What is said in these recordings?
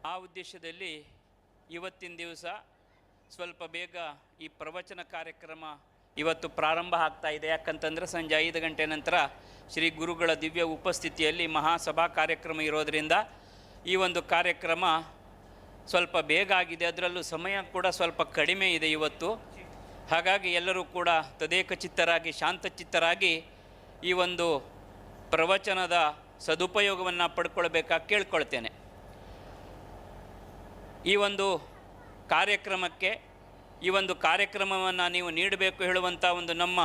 ಆ ಉದ್ದೇಶದಲ್ಲಿ ಇವತ್ತಿನ ದಿವಸ ಸ್ವಲ್ಪ ಬೇಗ ಈ ಪ್ರವಚನ ಕಾರ್ಯಕ್ರಮ ಇವತ್ತು ಪ್ರಾರಂಭ ಆಗ್ತಾ ಇದೆ. ಯಾಕಂತಂದರೆ ಸಂಜೆ 5 ಗಂಟೆ ನಂತರ ಶ್ರೀ ಗುರುಗಳ ದಿವ್ಯ ಉಪಸ್ಥಿತಿಯಲ್ಲಿ ಮಹಾಸಭಾ ಕಾರ್ಯಕ್ರಮ ಇರೋದರಿಂದ ಈ ಒಂದು ಕಾರ್ಯಕ್ರಮ ಸ್ವಲ್ಪ ಬೇಗ ಆಗಿದೆ. ಅದರಲ್ಲೂ ಸಮಯ ಕೂಡ ಸ್ವಲ್ಪ ಕಡಿಮೆ ಇದೆ ಇವತ್ತು. ಹಾಗಾಗಿ ಎಲ್ಲರೂ ಕೂಡ ತದೇಕಚಿತ್ತರಾಗಿ ಶಾಂತಚಿತ್ತರಾಗಿ ಈ ಒಂದು ಪ್ರವಚನದ ಸದುಪಯೋಗವನ್ನು ಪಡ್ಕೊಳ್ಬೇಕಾಗಿ ಕೇಳ್ಕೊಳ್ತೇನೆ. ಈ ಒಂದು ಕಾರ್ಯಕ್ರಮಕ್ಕೆ ಈ ಒಂದು ಕಾರ್ಯಕ್ರಮವನ್ನು ನೀವು ನೀಡಬೇಕು ಹೇಳುವಂಥ ಒಂದು ನಮ್ಮ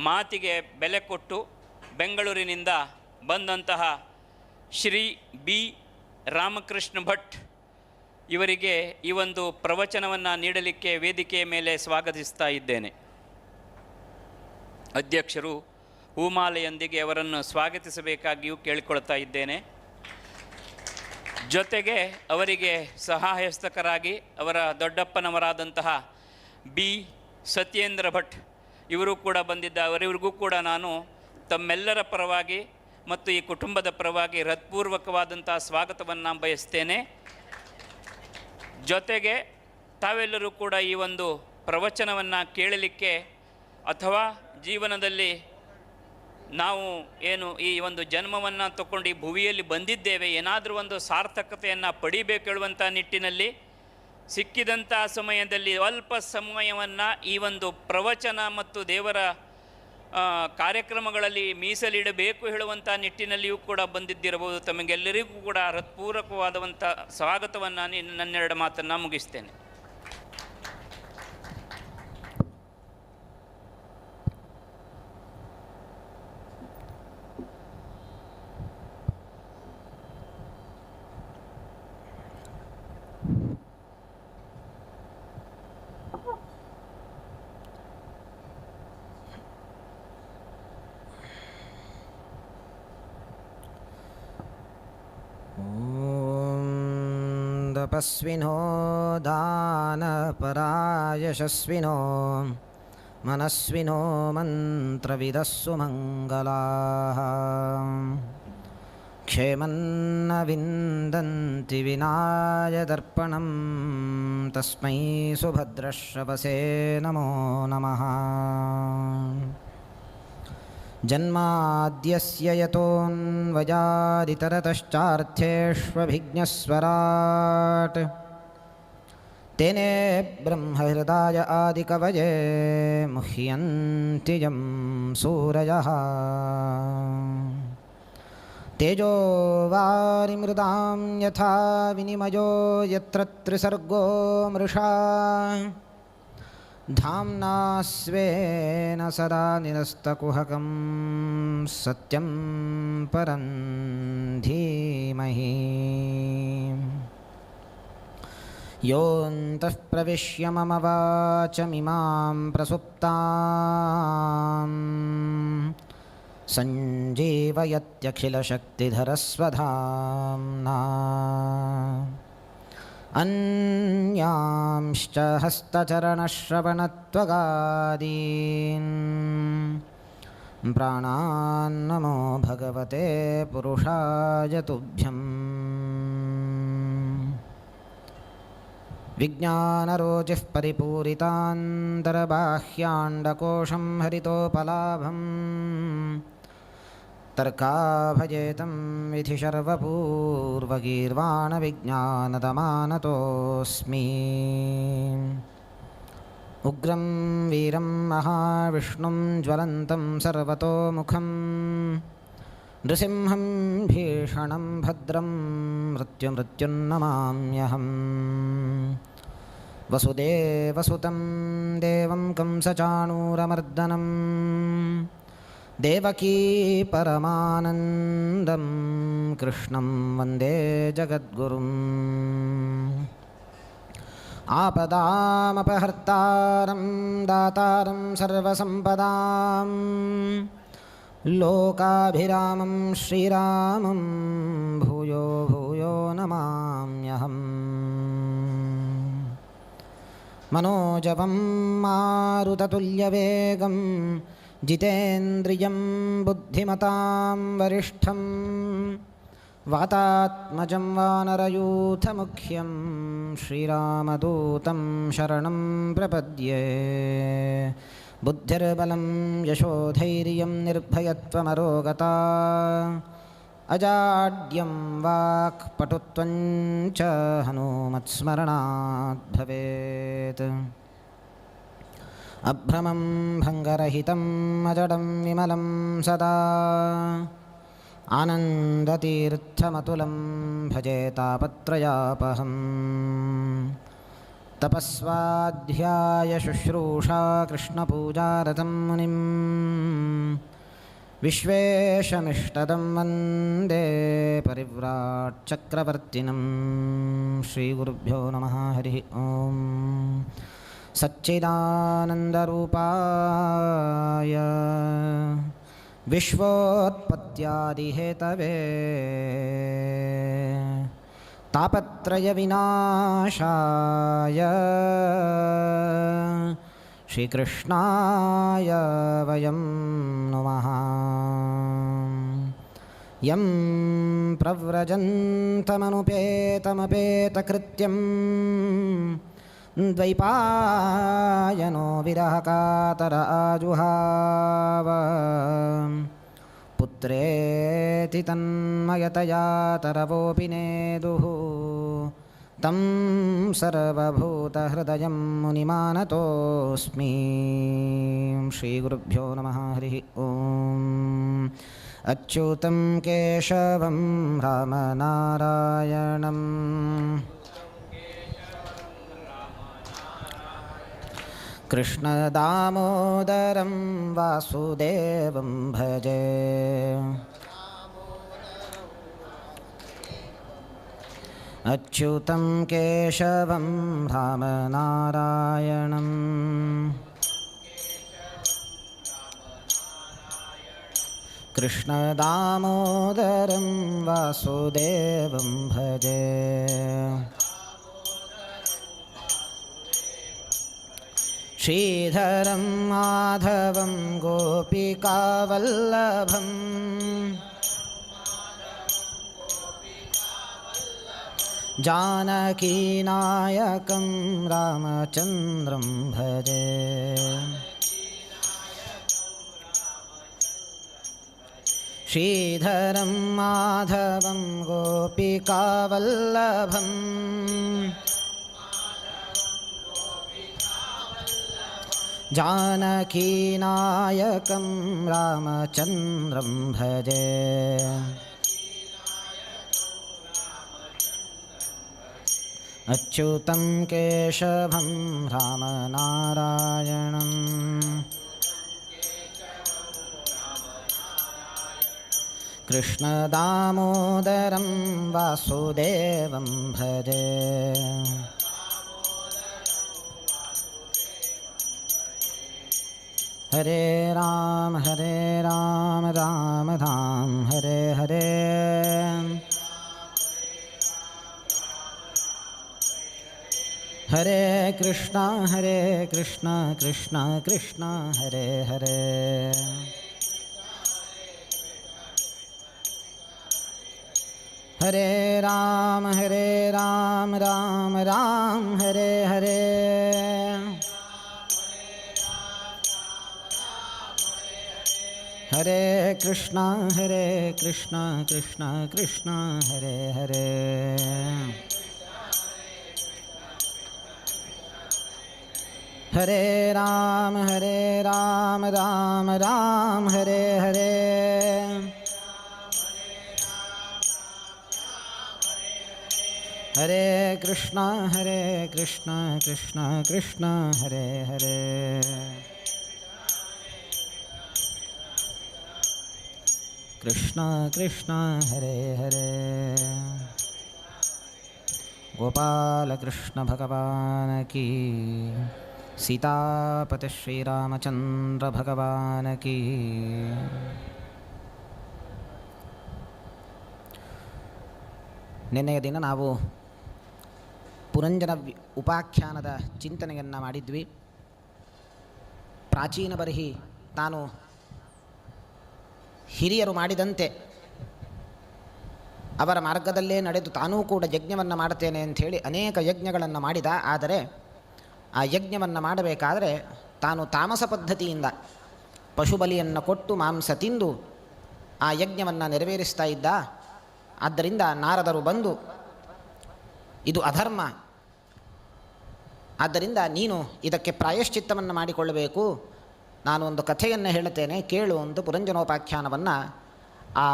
ಮಾತಿಗೆ ಬೆಲೆ ಕೊಟ್ಟು ಬೆಂಗಳೂರಿನಿಂದ ಬಂದಂತಹ ಶ್ರೀ ಬಿ ರಾಮಕೃಷ್ಣ ಭಟ್ ಇವರಿಗೆ ಈ ಒಂದು ಪ್ರವಚನವನ್ನು ನೀಡಲಿಕ್ಕೆ ವೇದಿಕೆಯ ಮೇಲೆ ಸ್ವಾಗತಿಸ್ತಾ ಇದ್ದೇನೆ. ಅಧ್ಯಕ್ಷರು ಹೂಮಾಲೆಯೊಂದಿಗೆ ಅವರನ್ನು ಸ್ವಾಗತಿಸಬೇಕಾಗಿಯೂ ಕೇಳಿಕೊಳ್ತಾ ಇದ್ದೇನೆ. ಜೊತೆಗೆ ಅವರಿಗೆ ಸಹಾಯಸ್ತಕರಾಗಿ ಅವರ ದೊಡ್ಡಪ್ಪನವರಾದಂತಹ ಬಿ ಸತ್ಯೇಂದ್ರ ಭಟ್ ಇವರು ಕೂಡ ಬಂದಿದ್ದ. ಅವರಿಗೂ ಕೂಡ ನಾನು ತಮ್ಮೆಲ್ಲರ ಪರವಾಗಿ ಮತ್ತು ಈ ಕುಟುಂಬದ ಪರವಾಗಿ ಹೃತ್ಪೂರ್ವಕವಾದಂತಹ ಸ್ವಾಗತವನ್ನು ಬಯಸ್ತೇನೆ. ಜೊತೆಗೆ ತಾವೆಲ್ಲರೂ ಕೂಡ ಈ ಒಂದು ಪ್ರವಚನವನ್ನು ಕೇಳಲಿಕ್ಕೆ ಅಥವಾ ಜೀವನದಲ್ಲಿ ನಾವು ಏನು ಈ ಒಂದು ಜನ್ಮವನ್ನು ತಗೊಂಡು ಈ ಭುವಿಯಲ್ಲಿ ಬಂದಿದ್ದೇವೆ, ಏನಾದರೂ ಒಂದು ಸಾರ್ಥಕತೆಯನ್ನು ಪಡಿಬೇಕು ಹೇಳುವಂಥ ನಿಟ್ಟಿನಲ್ಲಿ ಸಿಕ್ಕಿದಂಥ ಸಮಯದಲ್ಲಿ ಅಲ್ಪ ಸಮಯವನ್ನು ಈ ಒಂದು ಪ್ರವಚನ ಮತ್ತು ದೇವರ ಕಾರ್ಯಕ್ರಮಗಳಲ್ಲಿ ಮೀಸಲಿಡಬೇಕು ಹೇಳುವಂಥ ನಿಟ್ಟಿನಲ್ಲಿಯೂ ಕೂಡ ಬಂದಿದ್ದಿರಬಹುದು. ತಮಗೆಲ್ಲರಿಗೂ ಕೂಡ ಹೃತ್ಪೂರ್ವಕವಾದಂಥ ಸ್ವಾಗತವನ್ನು ನನ್ನೆರಡು ಮಾತನ್ನು ಮುಗಿಸ್ತೇನೆ. ತಪಸ್ವಿನೋ ದಾನಪರಾಯಶಸ್ವಿನೋ ಮನಸ್ವಿನೋ ಮಂತ್ರವಿದಸ್ಸು ಮಂಗಲಾಃ ಕ್ಷೇಮನ್ನ ವಿಂದಂತಿ ವಿನಾಯ ದರ್ಪಣಂ ತಸ್ಮೈ ಸುಭದ್ರಶ್ರವಸೇ ನಮೋ ನಮಃ. ಜನ್ಮಾದ್ಯಸ್ಯ ಯತೋನ್ವಯಾದಿತರತಶ್ಚಾರ್ಥೇಷ್ವಭಿಜ್ಞಸ್ವರಾಟ್ ತೇನೇ ಬ್ರಹ್ಮಹೃದಾಯ ಆದಿಕವಯೇ ಮುಹ್ಯಂತಿ ಯಂ ಸೂರಯಃ. ತೇಜೋ ವಾರಿಮೃದಾಂ ಯಥಾ ವಿನಿಮಯೋ ಯತ್ರ ತ್ರಿಸರ್ಗೋ ಮೃಷಾ ಧಾಮ್ನಾ ಸ್ವೇನ ಸದಾ ನಿರಸ್ತಕುಹಕಂ ಸತ್ಯಂ ಪರಂ ಧೀಮಹಿ. ಯೋऽन्तಃ ಪ್ರವಿಶ್ಯ ಮಮ ವಾಚಮಿಮಾಂ ಪ್ರಸುಪ್ತಾಂ ಸಂಜೀವಯತ್ಯಖಿಲಶಕ್ತಿಧರಸ್ವಧಾಮ್ನಾ ಅನ್ಯಾಂಶ್ಚ ಹಸ್ತಚರಣಶ್ರವಣತ್ವಗಾದೀನ್ ಪ್ರಾಣಾನ್ನಮೋ ಭಗವತೆ ಪುರುಷಾಯ ತುಭ್ಯಂ. ವಿಜ್ಞಾನರೋಚಿಃ ಪರಿಪೂರಿತಾಂತರಬಾಹ್ಯಾಂಡಕೋಶಂ ಹರಿತೋಪಲಾಭಂ ತರ್ಕಾಭಜೇತಂ ವಿಧಿ ಸರ್ವಪೂರ್ವಗೀರ್ವಾಣವಿಜ್ಞಾನದಮಾನತೋಸ್ಮಿ. ಉಗ್ರಂ ವೀರಂ ಮಹಾವಿಷ್ಣುಂ ಜ್ವಲಂತಂ ಸರ್ವತೋಮುಖಂ ನೃಸಿಂಹಂ ಭೀಷಣಂ ಭದ್ರಂ ಮೃತ್ಯುನ್ನಮಾಮ್ಯಹಂ. ವಸುದೇವಸುತಂ ದೇವಂ ಕಂಸಚಾಣೂರಮರ್ದನಂ ದೇವಕೀ ಪರಮಾನಂದಂ ಕೃಷ್ಣಂ ವಂದೇ ಜಗದ್ಗುರುಂ. ಆಪದಾಮಪಹರ್ತಾರಂ ದಾತಾರಂ ಸರ್ವಸಂಪದಾಂ ಲೋಕಾಭಿರಾಮಂ ಶ್ರೀರಾಮಂ ಭೂಯೋ ಭೂಯೋ ನಮಾಮ್ಯಹಂ. मनोजवं मारुततुल्यवेगं जितेन्द्रियं बुद्धिमतां वरिष्ठं वातात्मजं वानरयूथमुख्यं श्रीरामदूतं शरणं प्रपद्ये बुद्धिर्बलं यशोधैर्यं निर्भयत्वमरोगता अजाड्यं वाक्पटुत्वं च हनुमत्स्मरणात् भवेत् अभ्रमं भङ्गरहितम् अजडं विमलं सदा आनन्दतीर्थमतुलं भजे तापत्रयापहम् तपस्वाध्यायशुश्रूषा कृष्णपूजारतं मुनिं विश्वेशमिष्टदं वन्दे परिव्राट्चक्रवर्तिनं श्रीगुरुभ्यो नमः हरिः ॐ सच्चिदानन्दरूपाय विश्वोत्पत्त्यादिहेतवे तापत्रयविनाशाय श्रीकृष्णाय वयं नुमः यं प्रव्रजन्तमनुपेतमपेतकृत्यं द्वैपायनो विरहकातर आजुहाव पुत्रेति तन्मयतया तरवोऽपि नेदुः तं सर्वभूतहृदयं मुनिमानतोऽस्मि श्रीगुरुभ्यो नमः हरिः ॐ अच्युतं केशवं रामनारायणं कृष्णदामोदरं वासुदेवं भजे अच्युतं केशवं रामनारायणं कृष्णदामोदरं वासुदेवं भजे श्रीधरं माधवं गोपिकावल्लभं जानकीनायकं रामचन्द्रं भजे श्रीधरं माधवं गोपिकावल्लभं जानकीनायकं रामचन्द्रं भजे अच्युतं केशवं रामनारायणं कृष्णदामोदरं वासुदेवं भजे हरे राम राम राम हरे हरे हरे कृष्णा कृष्ण कृष्ण हरे हरे हरे राम राम राम हरे हरे हरे कृष्णा कृष्ण कृष्ण हरे हरे हरे राम राम हरे हरे हरे कृष्णा कृष्ण कृष्ण हरे हरे कृष्णा कृष्णा हरे हरे गोपाल कृष्ण भगवान की सीतापति श्रीरामचंद्र भगवान की ನಿನ್ನೆಯ ದಿನ ನಾವು ಪುರಂಜನ ಉಪಾಖ್ಯಾನದ ಚಿಂತನೆಯನ್ನು ಮಾಡಿದ್ವಿ. ಪ್ರಾಚೀನ ಬರಹಿ ತಾನು ಹಿರಿಯರು ಮಾಡಿದಂತೆ ಅವರ ಮಾರ್ಗದಲ್ಲೇ ನಡೆದು ತಾನೂ ಕೂಡ ಯಜ್ಞವನ್ನು ಮಾಡ್ತೇನೆ ಅಂಥೇಳಿ ಅನೇಕ ಯಜ್ಞಗಳನ್ನು ಮಾಡಿದ. ಆದರೆ ಆ ಯಜ್ಞವನ್ನು ಮಾಡಬೇಕಾದರೆ ತಾನು ತಾಮಸ ಪದ್ಧತಿಯಿಂದ ಪಶುಬಲಿಯನ್ನು ಕೊಟ್ಟು ಮಾಂಸ ತಿಂದು ಆ ಯಜ್ಞವನ್ನು ನೆರವೇರಿಸ್ತಾ ಇದ್ದ. ಆದ್ದರಿಂದ ನಾರದರು ಬಂದು ಇದು ಅಧರ್ಮ, ಆದ್ದರಿಂದ ನೀನು ಇದಕ್ಕೆ ಪ್ರಾಯಶ್ಚಿತ್ತವನ್ನು ಮಾಡಿಕೊಳ್ಳಬೇಕು, ನಾನು ಒಂದು ಕಥೆಯನ್ನು ಹೇಳುತ್ತೇನೆ ಕೇಳು ಅಂತ ಪುರಂಜನೋಪಾಖ್ಯಾನವನ್ನು ಆ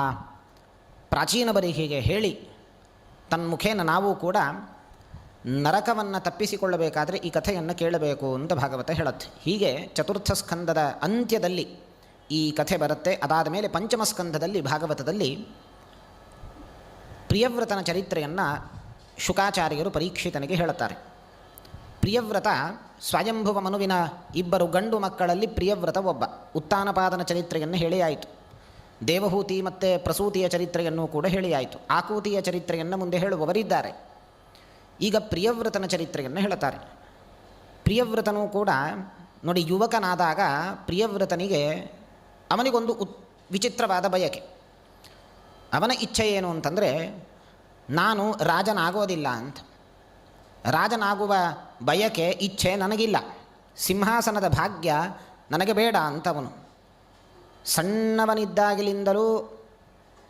ಪ್ರಾಚೀನ ಬರಿಹೀಗೆ ಹೇಳಿ ತನ್ಮುಖೇನ ನಾವು ಕೂಡ ನರಕವನ್ನು ತಪ್ಪಿಸಿಕೊಳ್ಳಬೇಕಾದರೆ ಈ ಕಥೆಯನ್ನು ಕೇಳಬೇಕು ಅಂತ ಭಾಗವತ ಹೇಳುತ್ತೆ. ಹೀಗೆ ಚತುರ್ಥ ಸ್ಕಂದದ ಅಂತ್ಯದಲ್ಲಿ ಈ ಕಥೆ ಬರುತ್ತೆ. ಅದಾದ ಮೇಲೆ ಪಂಚಮ ಸ್ಕಂದದಲ್ಲಿ ಭಾಗವತದಲ್ಲಿ ಪ್ರಿಯವ್ರತನ ಚರಿತ್ರೆಯನ್ನು ಶುಕಾಚಾರ್ಯರು ಪರೀಕ್ಷಿತನಿಗೆ ಹೇಳುತ್ತಾರೆ. ಪ್ರಿಯವ್ರತ ಸ್ವಯಂಭುವ ಮನುವಿನ ಇಬ್ಬರು ಗಂಡು ಮಕ್ಕಳಲ್ಲಿ ಪ್ರಿಯವ್ರತ ಒಬ್ಬ. ಉತ್ತಾನಪಾದನ ಚರಿತ್ರೆಯನ್ನು ಹೇಳಿ ಆಯಿತು. ದೇವಹೂತಿ ಮತ್ತು ಪ್ರಸೂತಿಯ ಚರಿತ್ರೆಯನ್ನು ಕೂಡ ಹೇಳಿ ಆಯಿತು. ಆಕೂತಿಯ ಚರಿತ್ರೆಯನ್ನು ಮುಂದೆ ಹೇಳುವವರಿದ್ದಾರೆ. ಈಗ ಪ್ರಿಯವ್ರತನ ಚರಿತ್ರೆಯನ್ನು ಹೇಳುತ್ತಾರೆ. ಪ್ರಿಯವ್ರತನೂ ಕೂಡ ನೋಡಿ, ಯುವಕನಾದಾಗ ಪ್ರಿಯವ್ರತನಿಗೆ ಅವನಿಗೊಂದು ವಿಚಿತ್ರವಾದ ಬಯಕೆ. ಅವನ ಇಚ್ಛೆ ಏನು ಅಂತಂದರೆ, ನಾನು ರಾಜನಾಗೋದಿಲ್ಲ ಅಂತ. ರಾಜನಾಗುವ ಬಯಕೆ ಇಚ್ಛೆ ನನಗಿಲ್ಲ, ಸಿಂಹಾಸನದ ಭಾಗ್ಯ ನನಗೆ ಬೇಡ ಅಂತವನು. ಸಣ್ಣವನಿದ್ದಾಗಲಿಂದಲೂ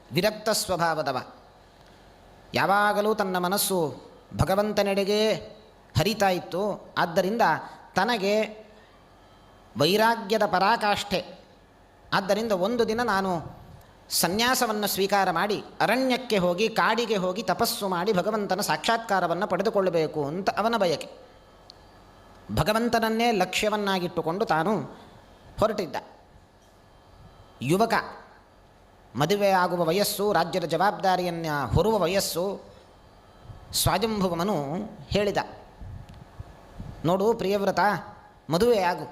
ವಿರಕ್ತ ಸ್ವಭಾವದವ. ಯಾವಾಗಲೂ ತನ್ನ ಮನಸ್ಸು ಭಗವಂತನೆಡೆಗೆ ಹರಿತಾ ಇತ್ತು. ಆದ್ದರಿಂದ ತನಗೆ ವೈರಾಗ್ಯದ ಪರಾಕಾಷ್ಠೆ. ಆದ್ದರಿಂದ ಒಂದು ದಿನ ನಾನು ಸನ್ಯಾಸವನ್ನು ಸ್ವೀಕಾರ ಮಾಡಿ ಅರಣ್ಯಕ್ಕೆ ಹೋಗಿ ಕಾಡಿಗೆ ಹೋಗಿ ತಪಸ್ಸು ಮಾಡಿ ಭಗವಂತನ ಸಾಕ್ಷಾತ್ಕಾರವನ್ನು ಪಡೆದುಕೊಳ್ಳಬೇಕು ಅಂತ ಅವನ ಬಯಕೆ. ಭಗವಂತನನ್ನೇ ಲಕ್ಷ್ಯವನ್ನಾಗಿಟ್ಟುಕೊಂಡು ತಾನು ಹೊರಟಿದ್ದ. ಯುವಕ, ಮದುವೆ ಆಗುವ ವಯಸ್ಸು, ರಾಜ್ಯದ ಜವಾಬ್ದಾರಿಯನ್ನು ಹೊರುವ ವಯಸ್ಸು. ಸ್ವಯಂಭುವಮನು ಹೇಳಿದ, ನೋಡು ಪ್ರಿಯವ್ರತ, ಮದುವೆ ಆಗು,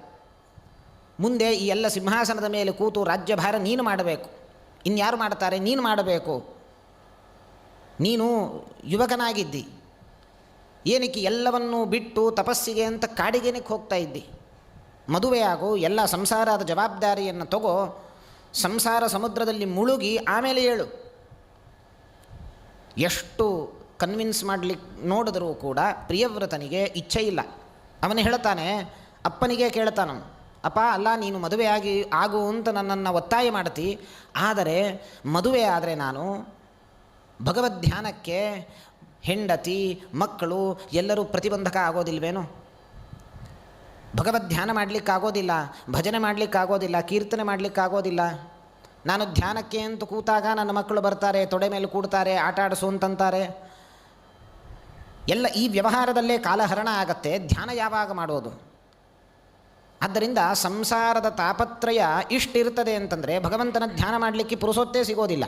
ಮುಂದೆ ಈ ಎಲ್ಲ ಸಿಂಹಾಸನದ ಮೇಲೆ ಕೂತು ರಾಜ್ಯಭಾರ ನೀನು ಮಾಡಬೇಕು, ಇನ್ಯಾರು ಮಾಡ್ತಾರೆ, ನೀನು ಮಾಡಬೇಕು. ನೀನು ಯುವಕನಾಗಿದ್ದಿ, ಏನಕ್ಕೆ ಎಲ್ಲವನ್ನೂ ಬಿಟ್ಟು ತಪಸ್ಸಿಗೆ ಅಂತ ಕಾಡಿಗೇನಕ್ಕೆ ಹೋಗ್ತಾ ಇದ್ದಿ? ಮದುವೆ ಆಗು, ಎಲ್ಲ ಸಂಸಾರದ ಜವಾಬ್ದಾರಿಯನ್ನು ತಗೋ, ಸಂಸಾರ ಸಮುದ್ರದಲ್ಲಿ ಮುಳುಗಿ ಆಮೇಲೆ ಏಳು. ಎಷ್ಟು ಕನ್ವಿನ್ಸ್ ಮಾಡಲಿಕ್ಕೆ ನೋಡಿದರೂ ಕೂಡ ಪ್ರಿಯವ್ರತನಿಗೆ ಇಚ್ಛೆ ಇಲ್ಲ. ಅವನು ಹೇಳ್ತಾನೆ, ಅಪ್ಪನಿಗೆ ಕೇಳ್ತಾನ, ಅಪ್ಪ ಅಲ್ಲ, ನೀನು ಮದುವೆ ಆಗು ಅಂತ ನನ್ನನ್ನು ಒತ್ತಾಯ ಮಾಡ್ತಿ, ಆದರೆ ಮದುವೆ ಆದರೆ ನಾನು ಭಗವದ್ ಧ್ಯಾನಕ್ಕೆ ಹೆಂಡತಿ ಮಕ್ಕಳು ಎಲ್ಲರೂ ಪ್ರತಿಬಂಧಕ ಆಗೋದಿಲ್ವೇನೋ? ಭಗವದ್ ಧ್ಯಾನ ಮಾಡಲಿಕ್ಕಾಗೋದಿಲ್ಲ, ಭಜನೆ ಮಾಡಲಿಕ್ಕಾಗೋದಿಲ್ಲ, ಕೀರ್ತನೆ ಮಾಡಲಿಕ್ಕಾಗೋದಿಲ್ಲ. ನಾನು ಧ್ಯಾನಕ್ಕೆ ಅಂತ ಕೂತಾಗ ನನ್ನ ಮಕ್ಕಳು ಬರ್ತಾರೆ, ತೊಡೆ ಮೇಲೆ ಕೂಡ್ತಾರೆ, ಆಟ ಆಡಿಸು ಅಂತಂತಾರೆ. ಎಲ್ಲ ಈ ವ್ಯವಹಾರದಲ್ಲೇ ಕಾಲಹರಣ ಆಗತ್ತೆ, ಧ್ಯಾನ ಯಾವಾಗ ಮಾಡೋದು? ಆದ್ದರಿಂದ ಸಂಸಾರದ ತಾಪತ್ರಯ ಇಷ್ಟಿರ್ತದೆ ಅಂತಂದರೆ ಭಗವಂತನ ಧ್ಯಾನ ಮಾಡಲಿಕ್ಕೆ ಪುರುಸೊತ್ತೇ ಸಿಗೋದಿಲ್ಲ.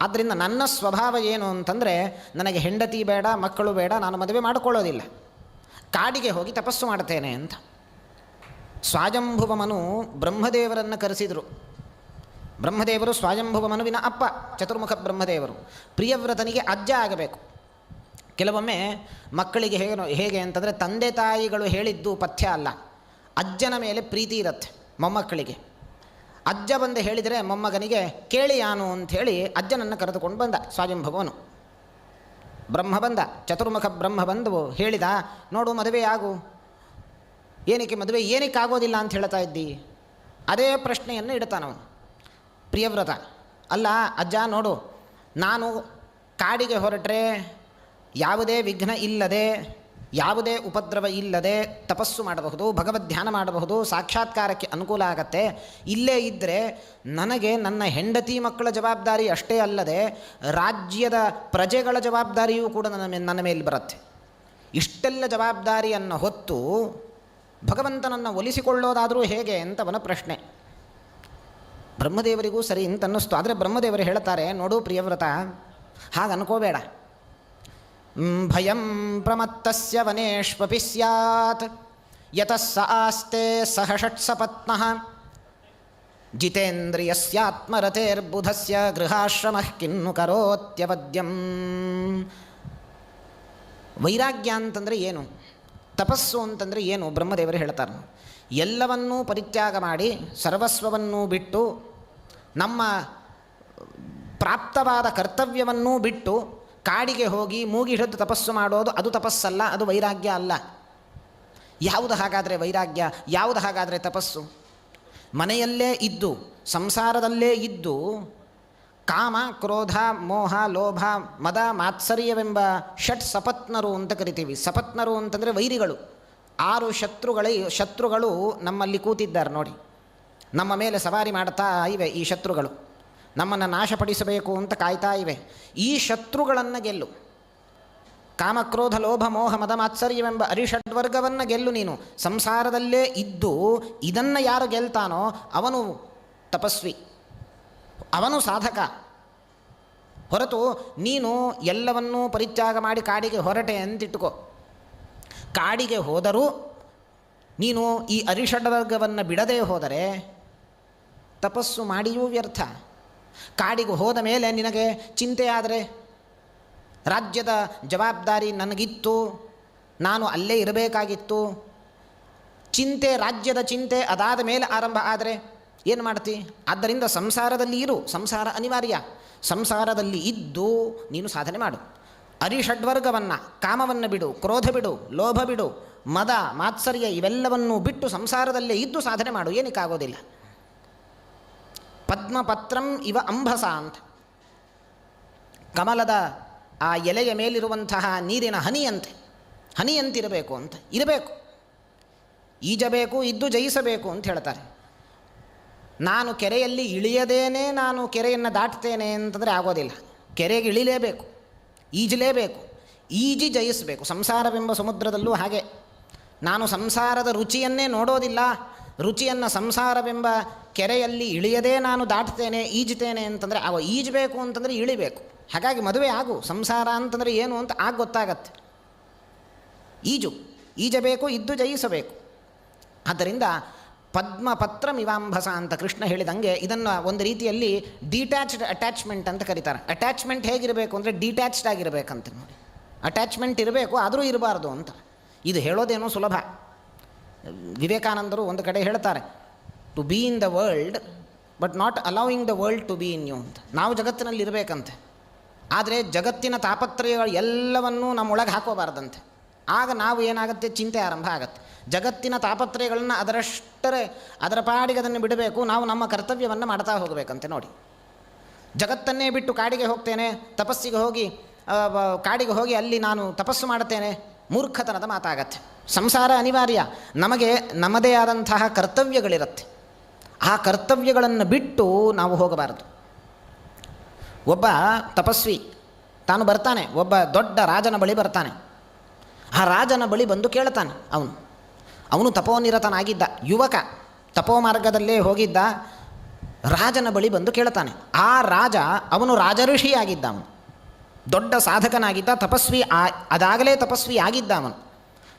ಆದ್ದರಿಂದ ನನ್ನ ಸ್ವಭಾವ ಏನು ಅಂತಂದರೆ, ನನಗೆ ಹೆಂಡತಿ ಬೇಡ, ಮಕ್ಕಳು ಬೇಡ, ನಾನು ಮದುವೆ ಮಾಡಿಕೊಳ್ಳೋದಿಲ್ಲ, ಕಾಡಿಗೆ ಹೋಗಿ ತಪಸ್ಸು ಮಾಡ್ತೇನೆ ಅಂತ. ಸ್ವಯಂಭುವಮನು ಬ್ರಹ್ಮದೇವರನ್ನು ಕರೆಸಿದರು. ಬ್ರಹ್ಮದೇವರು ಸ್ವಯಂಭುವಮನುವಿನ ಅಪ್ಪ, ಚತುರ್ಮುಖ ಬ್ರಹ್ಮದೇವರು. ಪ್ರಿಯವ್ರತನಿಗೆ ಅಜ್ಜ ಆಗಬೇಕು. ಕೆಲವೊಮ್ಮೆ ಮಕ್ಕಳಿಗೆ ಹೇಗೆ ಅಂತಂದರೆ, ತಂದೆ ತಾಯಿಗಳು ಹೇಳಿದ್ದು ಪಥ್ಯ ಅಲ್ಲ, ಅಜ್ಜನ ಮೇಲೆ ಪ್ರೀತಿ ಇರುತ್ತೆ ಮೊಮ್ಮಕ್ಕಳಿಗೆ. ಅಜ್ಜ ಬಂದು ಹೇಳಿದರೆ ಮೊಮ್ಮಗನಿಗೆ ಕೇಳಿ ಯಾನು ಅಂಥೇಳಿ ಅಜ್ಜನನ್ನು ಕರೆದುಕೊಂಡು ಬಂದ ಸ್ವಯಂಭುವನು. ಬ್ರಹ್ಮ ಬಂದ, ಚತುರ್ಮುಖ ಬ್ರಹ್ಮ ಬಂದು ಹೇಳಿದ, ನೋಡು ಮದುವೆ ಆಗು. ಏನಕ್ಕೆ ಮದುವೆ ಏನಕ್ಕೆ ಆಗೋದಿಲ್ಲ ಅಂತ ಹೇಳ್ತಾ ಇದ್ದಿ? ಅದೇ ಪ್ರಶ್ನೆಯನ್ನು ಇಡ್ತಾನವನು ಪ್ರಿಯವ್ರತ. ಅಲ್ಲ ಅಜ್ಜ, ನೋಡು, ನಾನು ಕಾಡಿಗೆ ಹೊರಟ್ರೆ ಯಾವುದೇ ವಿಘ್ನ ಇಲ್ಲದೆ, ಯಾವುದೇ ಉಪದ್ರವ ಇಲ್ಲದೆ ತಪಸ್ಸು ಮಾಡಬಹುದು, ಭಗವದ್ ಧ್ಯಾನ ಮಾಡಬಹುದು, ಸಾಕ್ಷಾತ್ಕಾರಕ್ಕೆ ಅನುಕೂಲ ಆಗತ್ತೆ. ಇಲ್ಲೇ ಇದ್ದರೆ ನನಗೆ ನನ್ನ ಹೆಂಡತಿ ಮಕ್ಕಳ ಜವಾಬ್ದಾರಿ ಅಷ್ಟೇ ಅಲ್ಲದೆ ರಾಜ್ಯದ ಪ್ರಜೆಗಳ ಜವಾಬ್ದಾರಿಯೂ ಕೂಡ ನನ್ನ ಮೇಲೆ ಬರುತ್ತೆ. ಇಷ್ಟೆಲ್ಲ ಜವಾಬ್ದಾರಿಯನ್ನು ಹೊತ್ತು ಭಗವಂತನನ್ನು ಒಲಿಸಿಕೊಳ್ಳೋದಾದರೂ ಹೇಗೆ ಅಂತವನ ಪ್ರಶ್ನೆ. ಬ್ರಹ್ಮದೇವರಿಗೂ ಸರಿ ಅಂತ ಅನ್ನಿಸ್ತು. ಆದರೆ ಬ್ರಹ್ಮದೇವರು ಹೇಳ್ತಾರೆ, ನೋಡು ಪ್ರಿಯವ್ರತ, ಹಾಗೆ ಅನ್ಕೋಬೇಡ. ಭಯಂ ಪ್ರಮತ್ತಸ್ಯ ವನೇಷ್ವಪಿ ಸ್ಯಾತ್ ಯತಃ ಸ ಆಸ್ತೆ ಸಹ ಷಟ್ಸಪತ್ನಃ ಜಿತೇಂದ್ರಿಯಸ್ಯಾತ್ಮರತೇರ್ಬುಧಸ್ಯ ಗೃಹಾಶ್ರಮಃ ಕಿನ್ನು ಕರೋತ್ಯವದ್ಯಂ. ವೈರಾಗ್ಯ ಅಂತಂದರೆ ಏನು? ತಪಸ್ಸು ಅಂತಂದರೆ ಏನು? ಬ್ರಹ್ಮದೇವರು ಹೇಳ್ತಾರೆ, ಎಲ್ಲವನ್ನೂ ಪರಿತ್ಯಾಗ ಮಾಡಿ ಸರ್ವಸ್ವವನ್ನೂ ಬಿಟ್ಟು ನಮ್ಮ ಪ್ರಾಪ್ತವಾದ ಕರ್ತವ್ಯವನ್ನೂ ಬಿಟ್ಟು ಕಾಡಿಗೆ ಹೋಗಿ ಮೂಗಿ ಹಿಡಿದು ತಪಸ್ಸು ಮಾಡೋದು ಅದು ತಪಸ್ಸಲ್ಲ, ಅದು ವೈರಾಗ್ಯ ಅಲ್ಲ. ಯಾವುದು ಹಾಗಾದರೆ ವೈರಾಗ್ಯ, ಯಾವುದು ಹಾಗಾದರೆ ತಪಸ್ಸು? ಮನೆಯಲ್ಲೇ ಇದ್ದು ಸಂಸಾರದಲ್ಲೇ ಇದ್ದು ಕಾಮ, ಕ್ರೋಧ, ಮೋಹ, ಲೋಭ, ಮದ, ಮಾತ್ಸರ್ಯವೆಂಬ ಷಟ್ ಸಪತ್ನರು ಅಂತ ಕರಿತೀವಿ. ಸಪತ್ನರು ಅಂತಂದರೆ ವೈರಿಗಳು. 6 ಶತ್ರುಗಳು ನಮ್ಮಲ್ಲಿ ಕೂತಿದ್ದಾರೆ ನೋಡಿ. ನಮ್ಮ ಮೇಲೆ ಸವಾರಿ ಮಾಡ್ತಾ ಇವೆ ಈ ಶತ್ರುಗಳು. ನಮ್ಮನ್ನು ನಾಶಪಡಿಸಬೇಕು ಅಂತ ಕಾಯ್ತಾ ಇವೆ. ಈ ಶತ್ರುಗಳನ್ನು ಗೆಲ್ಲು. ಕಾಮಕ್ರೋಧ ಲೋಭ ಮೋಹ ಮದ ಮಾತ್ಸರ್ಯವೆಂಬ ಅರಿಷಡ್ವರ್ಗವನ್ನು ಗೆಲ್ಲು. ನೀನು ಸಂಸಾರದಲ್ಲೇ ಇದ್ದು ಇದನ್ನು ಯಾರು ಗೆಲ್ತಾನೋ ಅವನು ತಪಸ್ವಿ, ಅವನು ಸಾಧಕ. ಹೊರತು ನೀನು ಎಲ್ಲವನ್ನೂ ಪರಿತ್ಯಾಗ ಮಾಡಿ ಕಾಡಿಗೆ ಹೊರಟೆ ಅಂತಿಟ್ಟುಕೋ. ಕಾಡಿಗೆ ಹೋದರೂ ನೀನು ಈ ಅರಿಷಡ್ವರ್ಗವನ್ನು ಬಿಡದೇ ಹೋದರೆ ತಪಸ್ಸು ಮಾಡಿಯೂ ವ್ಯರ್ಥ. ಕಾಡಿಗೆ ಹೋದ ಮೇಲೆ ನಿನಗೆ ಚಿಂತೆಯಾದರೆ, ರಾಜ್ಯದ ಜವಾಬ್ದಾರಿ ನನಗಿತ್ತು, ನಾನು ಅಲ್ಲೇ ಇರಬೇಕಾಗಿತ್ತು, ಚಿಂತೆ, ರಾಜ್ಯದ ಚಿಂತೆ ಅದಾದ ಮೇಲೆ ಆರಂಭ ಆದರೆ ಏನು ಮಾಡ್ತಿ? ಆದ್ದರಿಂದ ಸಂಸಾರದಲ್ಲಿ ಇರು. ಸಂಸಾರ ಅನಿವಾರ್ಯ. ಸಂಸಾರದಲ್ಲಿ ಇದ್ದು ನೀನು ಸಾಧನೆ ಮಾಡು. ಅರಿಷಡ್ವರ್ಗವನ್ನು, ಕಾಮವನ್ನು ಬಿಡು, ಕ್ರೋಧ ಬಿಡು, ಲೋಭ ಬಿಡು, ಮದ ಮಾತ್ಸರ್ಯ ಇವೆಲ್ಲವನ್ನೂ ಬಿಟ್ಟು ಸಂಸಾರದಲ್ಲೇ ಇದ್ದು ಸಾಧನೆ ಮಾಡು. ಏನಕ್ಕಾಗೋದಿಲ್ಲ. ಪದ್ಮಪತ್ರಂ ಇವ ಅಂಬಸ ಅಂತ, ಕಮಲದ ಆ ಎಲೆಯ ಮೇಲಿರುವಂತಹ ನೀರಿನ ಹನಿಯಂತಿರಬೇಕು ಅಂತ ಇರಬೇಕು. ಈಜಬೇಕು, ಇದ್ದು ಜಯಿಸಬೇಕು ಅಂತ ಹೇಳ್ತಾರೆ. ನಾನು ಕೆರೆಯಲ್ಲಿ ಇಳಿಯದೇನೆ ನಾನು ಕೆರೆಯನ್ನು ದಾಟ್ತೇನೆ ಅಂತಂದರೆ ಆಗೋದಿಲ್ಲ. ಕೆರೆಗೆ ಇಳಿಲೇಬೇಕು, ಈಜಲೇಬೇಕು, ಈಜಿ ಜಯಿಸಬೇಕು. ಸಂಸಾರವೆಂಬ ಸಮುದ್ರದಲ್ಲೂ ಹಾಗೆ. ನಾನು ಸಂಸಾರದ ರುಚಿಯನ್ನೇ ನೋಡೋದಿಲ್ಲ, ರುಚಿಯನ್ನು ಸಂಸಾರವೆಂಬ ಕೆರೆಯಲ್ಲಿ ಇಳಿಯದೇ ನಾನು ದಾಟ್ತೇನೆ, ಈಜ್ತೇನೆ ಅಂತಂದರೆ ಅವ ಈಜಬೇಕು ಅಂತಂದರೆ ಇಳಿಬೇಕು. ಹಾಗಾಗಿ ಮದುವೆ ಆಗು. ಸಂಸಾರ ಅಂತಂದರೆ ಏನು ಅಂತ ಆಗ ಗೊತ್ತಾಗತ್ತೆ. ಈಜಬೇಕು, ಇದ್ದು ಜಯಿಸಬೇಕು. ಆದ್ದರಿಂದ ಪದ್ಮಪತ್ರಂ ಇವಾಂಬಸ ಅಂತ ಕೃಷ್ಣ ಹೇಳಿದಂಗೆ ಇದನ್ನು ಒಂದು ರೀತಿಯಲ್ಲಿ ಡಿಟ್ಯಾಚ್ಡ್ ಅಟ್ಯಾಚ್ಮೆಂಟ್ ಅಂತ ಕರೀತಾರೆ. ಅಟ್ಯಾಚ್ಮೆಂಟ್ ಹೇಗಿರಬೇಕು ಅಂದರೆ ಡಿಟ್ಯಾಚ್ಡ್ ಆಗಿರಬೇಕಂತ ನೋಡಿ. ಅಟ್ಯಾಚ್ಮೆಂಟ್ ಇರಬೇಕು, ಆದರೂ ಇರಬಾರ್ದು ಅಂತ. ಇದು ಹೇಳೋದೇನೋ ಸುಲಭ. ವಿವೇಕಾನಂದರು ಒಂದು ಕಡೆ ಹೇಳ್ತಾರೆ, to be in the world but not allowing the world to be in you ಅಂತ. ನಾವು ಜಗತ್ತಿನಲ್ಲಿ ಇರಬೇಕಂತೆ, ಆದರೆ ಜಗತ್ತಿನ ತಾಪತ್ರಯಗಳು ಎಲ್ಲವನ್ನೂ ನಮ್ಮೊಳಗೆ ಹಾಕೋಬಾರ್ದಂತೆ. ಆಗ ನಾವು ಏನಾಗುತ್ತೆ, ಚಿಂತೆ ಆರಂಭ ಆಗುತ್ತೆ. ಜಗತ್ತಿನ ತಾಪತ್ರಯಗಳನ್ನು ಅದರ ಪಾಡಿಗೆ ಅದನ್ನು ಬಿಡಬೇಕು. ನಾವು ನಮ್ಮ ಕರ್ತವ್ಯವನ್ನು ಮಾಡ್ತಾ ಹೋಗಬೇಕಂತೆ ನೋಡಿ. ಜಗತ್ತನ್ನೇ ಬಿಟ್ಟು ಕಾಡಿಗೆ ಹೋಗ್ತೇನೆ, ತಪಸ್ಸಿಗೆ ಹೋಗಿ ಕಾಡಿಗೆ ಹೋಗಿ ಅಲ್ಲಿ ನಾನು ತಪಸ್ಸು ಮಾಡುತ್ತೇನೆ, ಮೂರ್ಖತನದ ಮಾತಾಗತ್ತೆ. ಸಂಸಾರ ಅನಿವಾರ್ಯ. ನಮಗೆ ನಮ್ಮದೇ ಆದಂತಹ ಕರ್ತವ್ಯಗಳಿರುತ್ತೆ. ಆ ಕರ್ತವ್ಯಗಳನ್ನು ಬಿಟ್ಟು ನಾವು ಹೋಗಬಾರದು. ಒಬ್ಬ ತಪಸ್ವಿ ತಾನು ಬರ್ತಾನೆ, ಒಬ್ಬ ದೊಡ್ಡ ರಾಜನ ಬಳಿ ಬರ್ತಾನೆ. ಆ ರಾಜನ ಬಳಿ ಬಂದು ಕೇಳ್ತಾನೆ. ಅವನು ತಪೋನಿರತನಾಗಿದ್ದ ಯುವಕ, ತಪೋ ಮಾರ್ಗದಲ್ಲೇ ಹೋಗಿದ್ದ. ರಾಜನ ಬಳಿ ಬಂದು ಕೇಳ್ತಾನೆ. ಆ ರಾಜ ಅವನು ರಾಜಋಷಿಯಾಗಿದ್ದ, ಅವನು ದೊಡ್ಡ ಸಾಧಕನಾಗಿದ್ದ, ತಪಸ್ವಿ. ಅದಾಗಲೇ ತಪಸ್ವಿ ಆಗಿದ್ದ ಅವನು,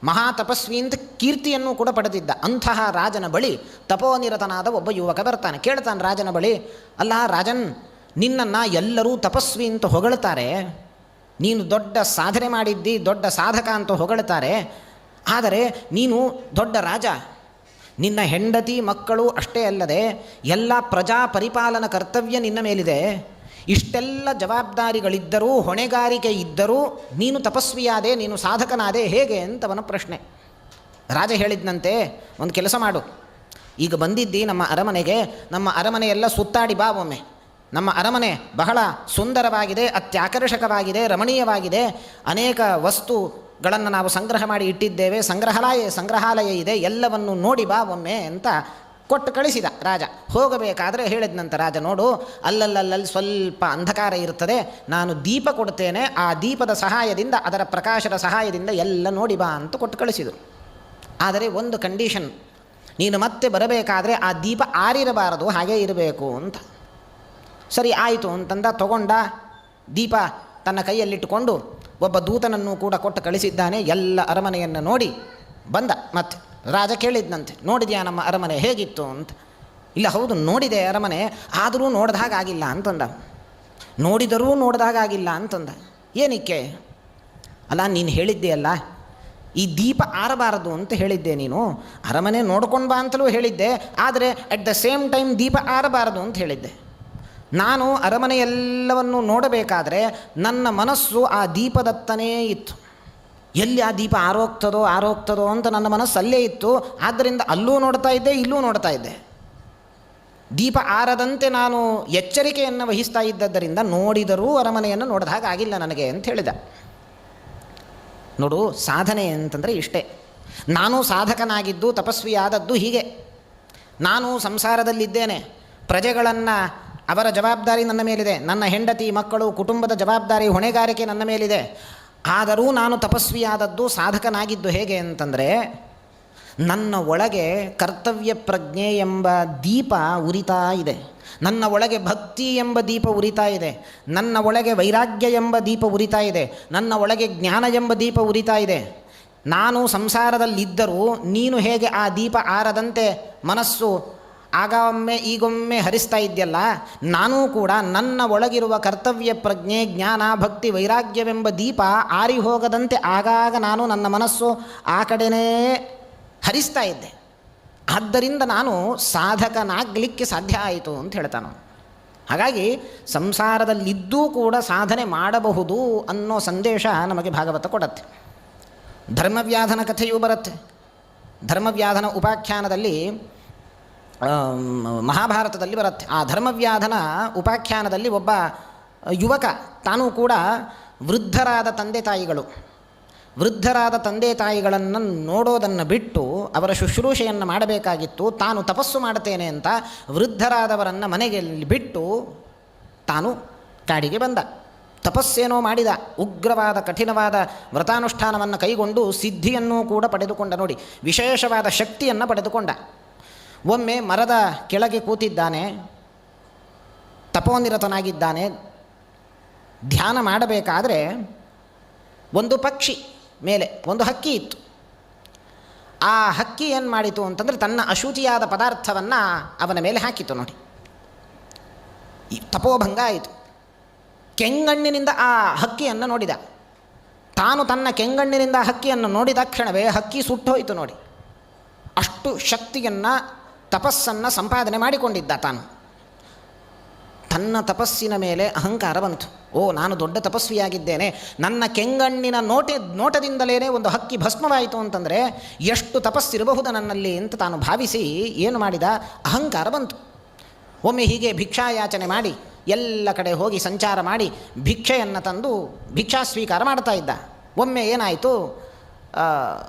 ಮಹಾ ತಪಸ್ವಿ ಅಂತ ಕೀರ್ತಿಯನ್ನು ಕೂಡ ಪಡೆದಿದ್ದ. ಅಂತಹ ರಾಜನ ಬಳಿ ತಪೋನಿರತನಾದ ಒಬ್ಬ ಯುವಕ ಬರ್ತಾನೆ. ಕೇಳ್ತಾನೆ ರಾಜನ ಬಳಿ, ಅಲ್ಲ ರಾಜನ್, ನಿನ್ನನ್ನು ಎಲ್ಲರೂ ತಪಸ್ವಿ ಅಂತ ಹೊಗಳ್ತಾರೆ, ನೀನು ದೊಡ್ಡ ಸಾಧನೆ ಮಾಡಿದ್ದಿ, ದೊಡ್ಡ ಸಾಧಕ ಅಂತ ಹೊಗಳ್ತಾರೆ, ಆದರೆ ನೀನು ದೊಡ್ಡ ರಾಜ. ನಿನ್ನ ಹೆಂಡತಿ ಮಕ್ಕಳು ಅಷ್ಟೇ ಅಲ್ಲದೆ ಎಲ್ಲ ಪ್ರಜಾ ಪರಿಪಾಲನ ಕರ್ತವ್ಯ ನಿನ್ನ ಮೇಲಿದೆ. ಇಷ್ಟೆಲ್ಲ ಜವಾಬ್ದಾರಿಗಳಿದ್ದರೂ, ಹೊಣೆಗಾರಿಕೆ ಇದ್ದರೂ ನೀನು ತಪಸ್ವಿಯಾದೆ, ನೀನು ಸಾಧಕನಾದೆ, ಹೇಗೆ ಅಂತವನ ಪ್ರಶ್ನೆ. ರಾಜ ಹೇಳಿದ್ನಂತೆ, ಒಂದು ಕೆಲಸ ಮಾಡು, ಈಗ ಬಂದಿದ್ದಿ ನಮ್ಮ ಅರಮನೆಗೆ, ನಮ್ಮ ಅರಮನೆಯೆಲ್ಲ ಸುತ್ತಾಡಿ ಬಾ ಒಮ್ಮೆ. ನಮ್ಮ ಅರಮನೆ ಬಹಳ ಸುಂದರವಾಗಿದೆ, ಅತ್ಯಾಕರ್ಷಕವಾಗಿದೆ, ರಮಣೀಯವಾಗಿದೆ. ಅನೇಕ ವಸ್ತುಗಳನ್ನು ನಾವು ಸಂಗ್ರಹ ಮಾಡಿ ಇಟ್ಟಿದ್ದೇವೆ, ಸಂಗ್ರಹಾಲಯ ಇದೆ, ಎಲ್ಲವನ್ನು ನೋಡಿ ಬಾ ಒಮ್ಮೆ ಅಂತ ಕೊಟ್ಟು ಕಳಿಸಿದ ರಾಜ. ಹೋಗಬೇಕಾದರೆ ಹೇಳಿದ್ನಂತ ರಾಜ, ನೋಡು ಅಲ್ಲಲ್ಲಿ ಸ್ವಲ್ಪ ಅಂಧಕಾರ ಇರ್ತದೆ, ನಾನು ದೀಪ ಕೊಡ್ತೇನೆ, ಆ ದೀಪದ ಸಹಾಯದಿಂದ, ಅದರ ಪ್ರಕಾಶದ ಸಹಾಯದಿಂದ ಎಲ್ಲ ನೋಡಿ ಬಾ ಅಂತ ಕೊಟ್ಟು ಕಳಿಸಿದರು. ಆದರೆ ಒಂದು ಕಂಡೀಷನ್, ನೀನು ಮತ್ತೆ ಬರಬೇಕಾದ್ರೆ ಆ ದೀಪ ಆರಿರಬಾರದು, ಹಾಗೇ ಇರಬೇಕು ಅಂತ. ಸರಿ ಆಯಿತು ಅಂತಂದ. ತಗೊಂಡ ದೀಪ ತನ್ನ ಕೈಯಲ್ಲಿಟ್ಟುಕೊಂಡು ಒಬ್ಬ ದೂತನನ್ನು ಕೂಡ ಕೊಟ್ಟು ಕಳಿಸಿದ್ದಾನೆ. ಎಲ್ಲ ಅರಮನೆಯನ್ನು ನೋಡಿ ಬಂದ. ಮತ್ತೆ ರಾಜ ಕೇಳಿದ್ನಂತೆ, ನೋಡಿದ್ಯಾ ನಮ್ಮ ಅರಮನೆ ಹೇಗಿತ್ತು ಅಂತ. ಇಲ್ಲ, ಹೌದು ನೋಡಿದೆ ಅರಮನೆ, ಆದರೂ ನೋಡಿದಾಗಿಲ್ಲ ಅಂತಂದ. ನೋಡಿದರೂ ನೋಡಿದಾಗಿಲ್ಲ ಅಂತಂದ. ಏನಕ್ಕೆ? ಅಲ್ಲ, ನೀನು ಹೇಳಿದ್ದೆಯಲ್ಲ ಈ ದೀಪ ಆರಬಾರದು ಅಂತ ಹೇಳಿದ್ದೆ, ನೀನು ಅರಮನೆ ನೋಡ್ಕೊಂಡು ಬಾ ಅಂತಲೂ ಹೇಳಿದ್ದೆ, ಆದರೆ ಅಟ್ ದ ಸೇಮ್ ಟೈಮ್ ದೀಪ ಆರಬಾರದು ಅಂತ ಹೇಳಿದ್ದೆ. ನಾನು ಅರಮನೆಯೆಲ್ಲವನ್ನು ನೋಡಬೇಕಾದ್ರೆ ನನ್ನ ಮನಸ್ಸು ಆ ದೀಪದತ್ತನೇ ಇತ್ತು. ಎಲ್ಲಿ ಆ ದೀಪ ಆರೋಗ್ತದೋ ಅಂತ ನನ್ನ ಮನಸ್ಸು ಅಲ್ಲೇ ಇತ್ತು. ಆದ್ದರಿಂದ ಅಲ್ಲೂ ನೋಡ್ತಾ ಇದ್ದೆ, ಇಲ್ಲೂ ನೋಡ್ತಾ ಇದ್ದೆ. ದೀಪ ಆರದಂತೆ ನಾನು ಎಚ್ಚರಿಕೆಯನ್ನು ವಹಿಸ್ತಾ ಇದ್ದದ್ದರಿಂದ ನೋಡಿದರೂ ಅರಮನೆಯನ್ನು ನೋಡಿದ ಹಾಗೆ ಆಗಿಲ್ಲ ನನಗೆ ಅಂತ ಹೇಳಿದ. ನೋಡು, ಸಾಧನೆ ಅಂತಂದರೆ ಇಷ್ಟೇ. ನಾನು ಸಾಧಕನಾಗಿದ್ದು ತಪಸ್ವಿಯಾದದ್ದು ಹೀಗೆ. ನಾನು ಸಂಸಾರದಲ್ಲಿದ್ದೇನೆ, ಪ್ರಜೆಗಳನ್ನು ಅವರ ಜವಾಬ್ದಾರಿ ನನ್ನ ಮೇಲಿದೆ, ನನ್ನ ಹೆಂಡತಿ ಮಕ್ಕಳು ಕುಟುಂಬದ ಜವಾಬ್ದಾರಿ ಹೊಣೆಗಾರಿಕೆ ನನ್ನ ಮೇಲಿದೆ. ಆದರೂ ನಾನು ತಪಸ್ವಿಯಾದದ್ದು ಸಾಧಕನಾಗಿದ್ದು ಹೇಗೆ ಅಂತಂದರೆ, ನನ್ನ ಒಳಗೆ ಕರ್ತವ್ಯ ಪ್ರಜ್ಞೆ ಎಂಬ ದೀಪ ಉರಿತಾ ಇದೆ, ನನ್ನ ಒಳಗೆ ಭಕ್ತಿ ಎಂಬ ದೀಪ ಉರಿತಾ ಇದೆ, ನನ್ನ ಒಳಗೆ ವೈರಾಗ್ಯ ಎಂಬ ದೀಪ ಉರಿತಾ ಇದೆ, ನನ್ನ ಒಳಗೆ ಜ್ಞಾನ ಎಂಬ ದೀಪ ಉರಿತಾ ಇದೆ. ನಾನು ಸಂಸಾರದಲ್ಲಿದ್ದರೂ ನೀನು ಹೇಗೆ ಆ ದೀಪ ಆರದಂತೆ ಮನಸ್ಸು ಆಗೊಮ್ಮೆ ಈಗೊಮ್ಮೆ ಹರಿಸ್ತಾ ಇದೆಯಲ್ಲ, ನಾನೂ ಕೂಡ ನನ್ನ ಒಳಗಿರುವ ಕರ್ತವ್ಯ ಪ್ರಜ್ಞೆ, ಜ್ಞಾನ, ಭಕ್ತಿ, ವೈರಾಗ್ಯವೆಂಬ ದೀಪ ಆರಿ ಹೋಗದಂತೆ ಆಗಾಗ ನಾನು ನನ್ನ ಮನಸ್ಸು ಆ ಕಡೆನೇ ಹರಿಸ್ತಾ ಇದ್ದೆ. ಆದ್ದರಿಂದ ನಾನು ಸಾಧಕನಾಗಲಿಕ್ಕೆ ಸಾಧ್ಯ ಆಯಿತು ಅಂತ ಹೇಳ್ತಾನು. ಹಾಗಾಗಿ ಸಂಸಾರದಲ್ಲಿದ್ದೂ ಕೂಡ ಸಾಧನೆ ಮಾಡಬಹುದು ಅನ್ನೋ ಸಂದೇಶ ನಮಗೆ ಭಾಗವತ ಕೊಡುತ್ತೆ. ಧರ್ಮವ್ಯಾಧನ ಕಥೆಯೂ ಬರುತ್ತೆ. ಧರ್ಮವ್ಯಾಧನ ಉಪಾಖ್ಯಾನದಲ್ಲಿ ಮಹಾಭಾರತದಲ್ಲಿ ಬರುತ್ತೆ. ಆ ಧರ್ಮವ್ಯಾಧನ ಉಪಾಖ್ಯಾನದಲ್ಲಿ ಒಬ್ಬ ಯುವಕ, ತಾನೂ ಕೂಡ ವೃದ್ಧರಾದ ತಂದೆ ತಾಯಿಗಳನ್ನು ನೋಡೋದನ್ನು ಬಿಟ್ಟು ಅವರ ಶುಶ್ರೂಷೆಯನ್ನು ಮಾಡಬೇಕಾಗಿತ್ತು. ತಾನು ತಪಸ್ಸು ಮಾಡುತ್ತೇನೆ ಅಂತ ವೃದ್ಧರಾದವರನ್ನು ಮನೆಗೆ ಬಿಟ್ಟು ತಾನು ಕಾಡಿಗೆ ಬಂದ. ತಪಸ್ಸೇನೋ ಮಾಡಿದ, ಉಗ್ರವಾದ ಕಠಿಣವಾದ ವ್ರತಾನುಷ್ಠಾನವನ್ನು ಕೈಗೊಂಡು ಸಿದ್ಧಿಯನ್ನು ಕೂಡ ಪಡೆದುಕೊಂಡ. ನೋಡಿ, ವಿಶೇಷವಾದ ಶಕ್ತಿಯನ್ನು ಪಡೆದುಕೊಂಡ. ಒಮ್ಮೆ ಮರದ ಕೆಳಗೆ ಕೂತಿದ್ದಾನೆ, ತಪೋನಿರತನಾಗಿದ್ದಾನೆ. ಧ್ಯಾನ ಮಾಡಬೇಕಾದ್ರೆ ಒಂದು ಪಕ್ಷಿ ಮೇಲೆ ಒಂದು ಹಕ್ಕಿ ಇತ್ತು. ಆ ಹಕ್ಕಿ ಏನು ಮಾಡಿತು ಅಂತಂದರೆ ತನ್ನ ಅಶುಚಿಯಾದ ಪದಾರ್ಥವನ್ನು ಅವನ ಮೇಲೆ ಹಾಕಿತು. ನೋಡಿ, ತಪೋಭಂಗ ಆಯಿತು. ಕೆಂಗಣ್ಣಿನಿಂದ ಆ ಹಕ್ಕಿಯನ್ನು ನೋಡಿದ. ತಾನು ತನ್ನ ಕೆಂಗಣ್ಣಿನಿಂದ ಹಕ್ಕಿಯನ್ನು ನೋಡಿದ ಕ್ಷಣವೇ ಹಕ್ಕಿ ಸುಟ್ಟೋಯಿತು. ನೋಡಿ, ಅಷ್ಟು ಶಕ್ತಿಯನ್ನು, ತಪಸ್ಸನ್ನು ಸಂಪಾದನೆ ಮಾಡಿಕೊಂಡಿದ್ದ ತಾನು. ತನ್ನ ತಪಸ್ಸಿನ ಮೇಲೆ ಅಹಂಕಾರ ಬಂತು. ನಾನು ದೊಡ್ಡ ತಪಸ್ವಿಯಾಗಿದ್ದೇನೆ, ನನ್ನ ಕೆಂಗಣ್ಣಿನ ನೋಟದಿಂದಲೇ ಒಂದು ಹಕ್ಕಿ ಭಸ್ಮವಾಯಿತು ಅಂತಂದರೆ ಎಷ್ಟು ತಪಸ್ಸಿರಬಹುದು ನನ್ನಲ್ಲಿ ಅಂತ ತಾನು ಭಾವಿಸಿ ಏನು ಮಾಡಿದ, ಅಹಂಕಾರ ಬಂತು. ಒಮ್ಮೆ ಹೀಗೆ ಭಿಕ್ಷಾಯಾಚನೆ ಮಾಡಿ ಎಲ್ಲ ಕಡೆ ಹೋಗಿ ಸಂಚಾರ ಮಾಡಿ ಭಿಕ್ಷೆಯನ್ನು ತಂದು ಭಿಕ್ಷಾ ಸ್ವೀಕಾರ ಮಾಡ್ತಾ ಇದ್ದ. ಒಮ್ಮೆ ಏನಾಯಿತು,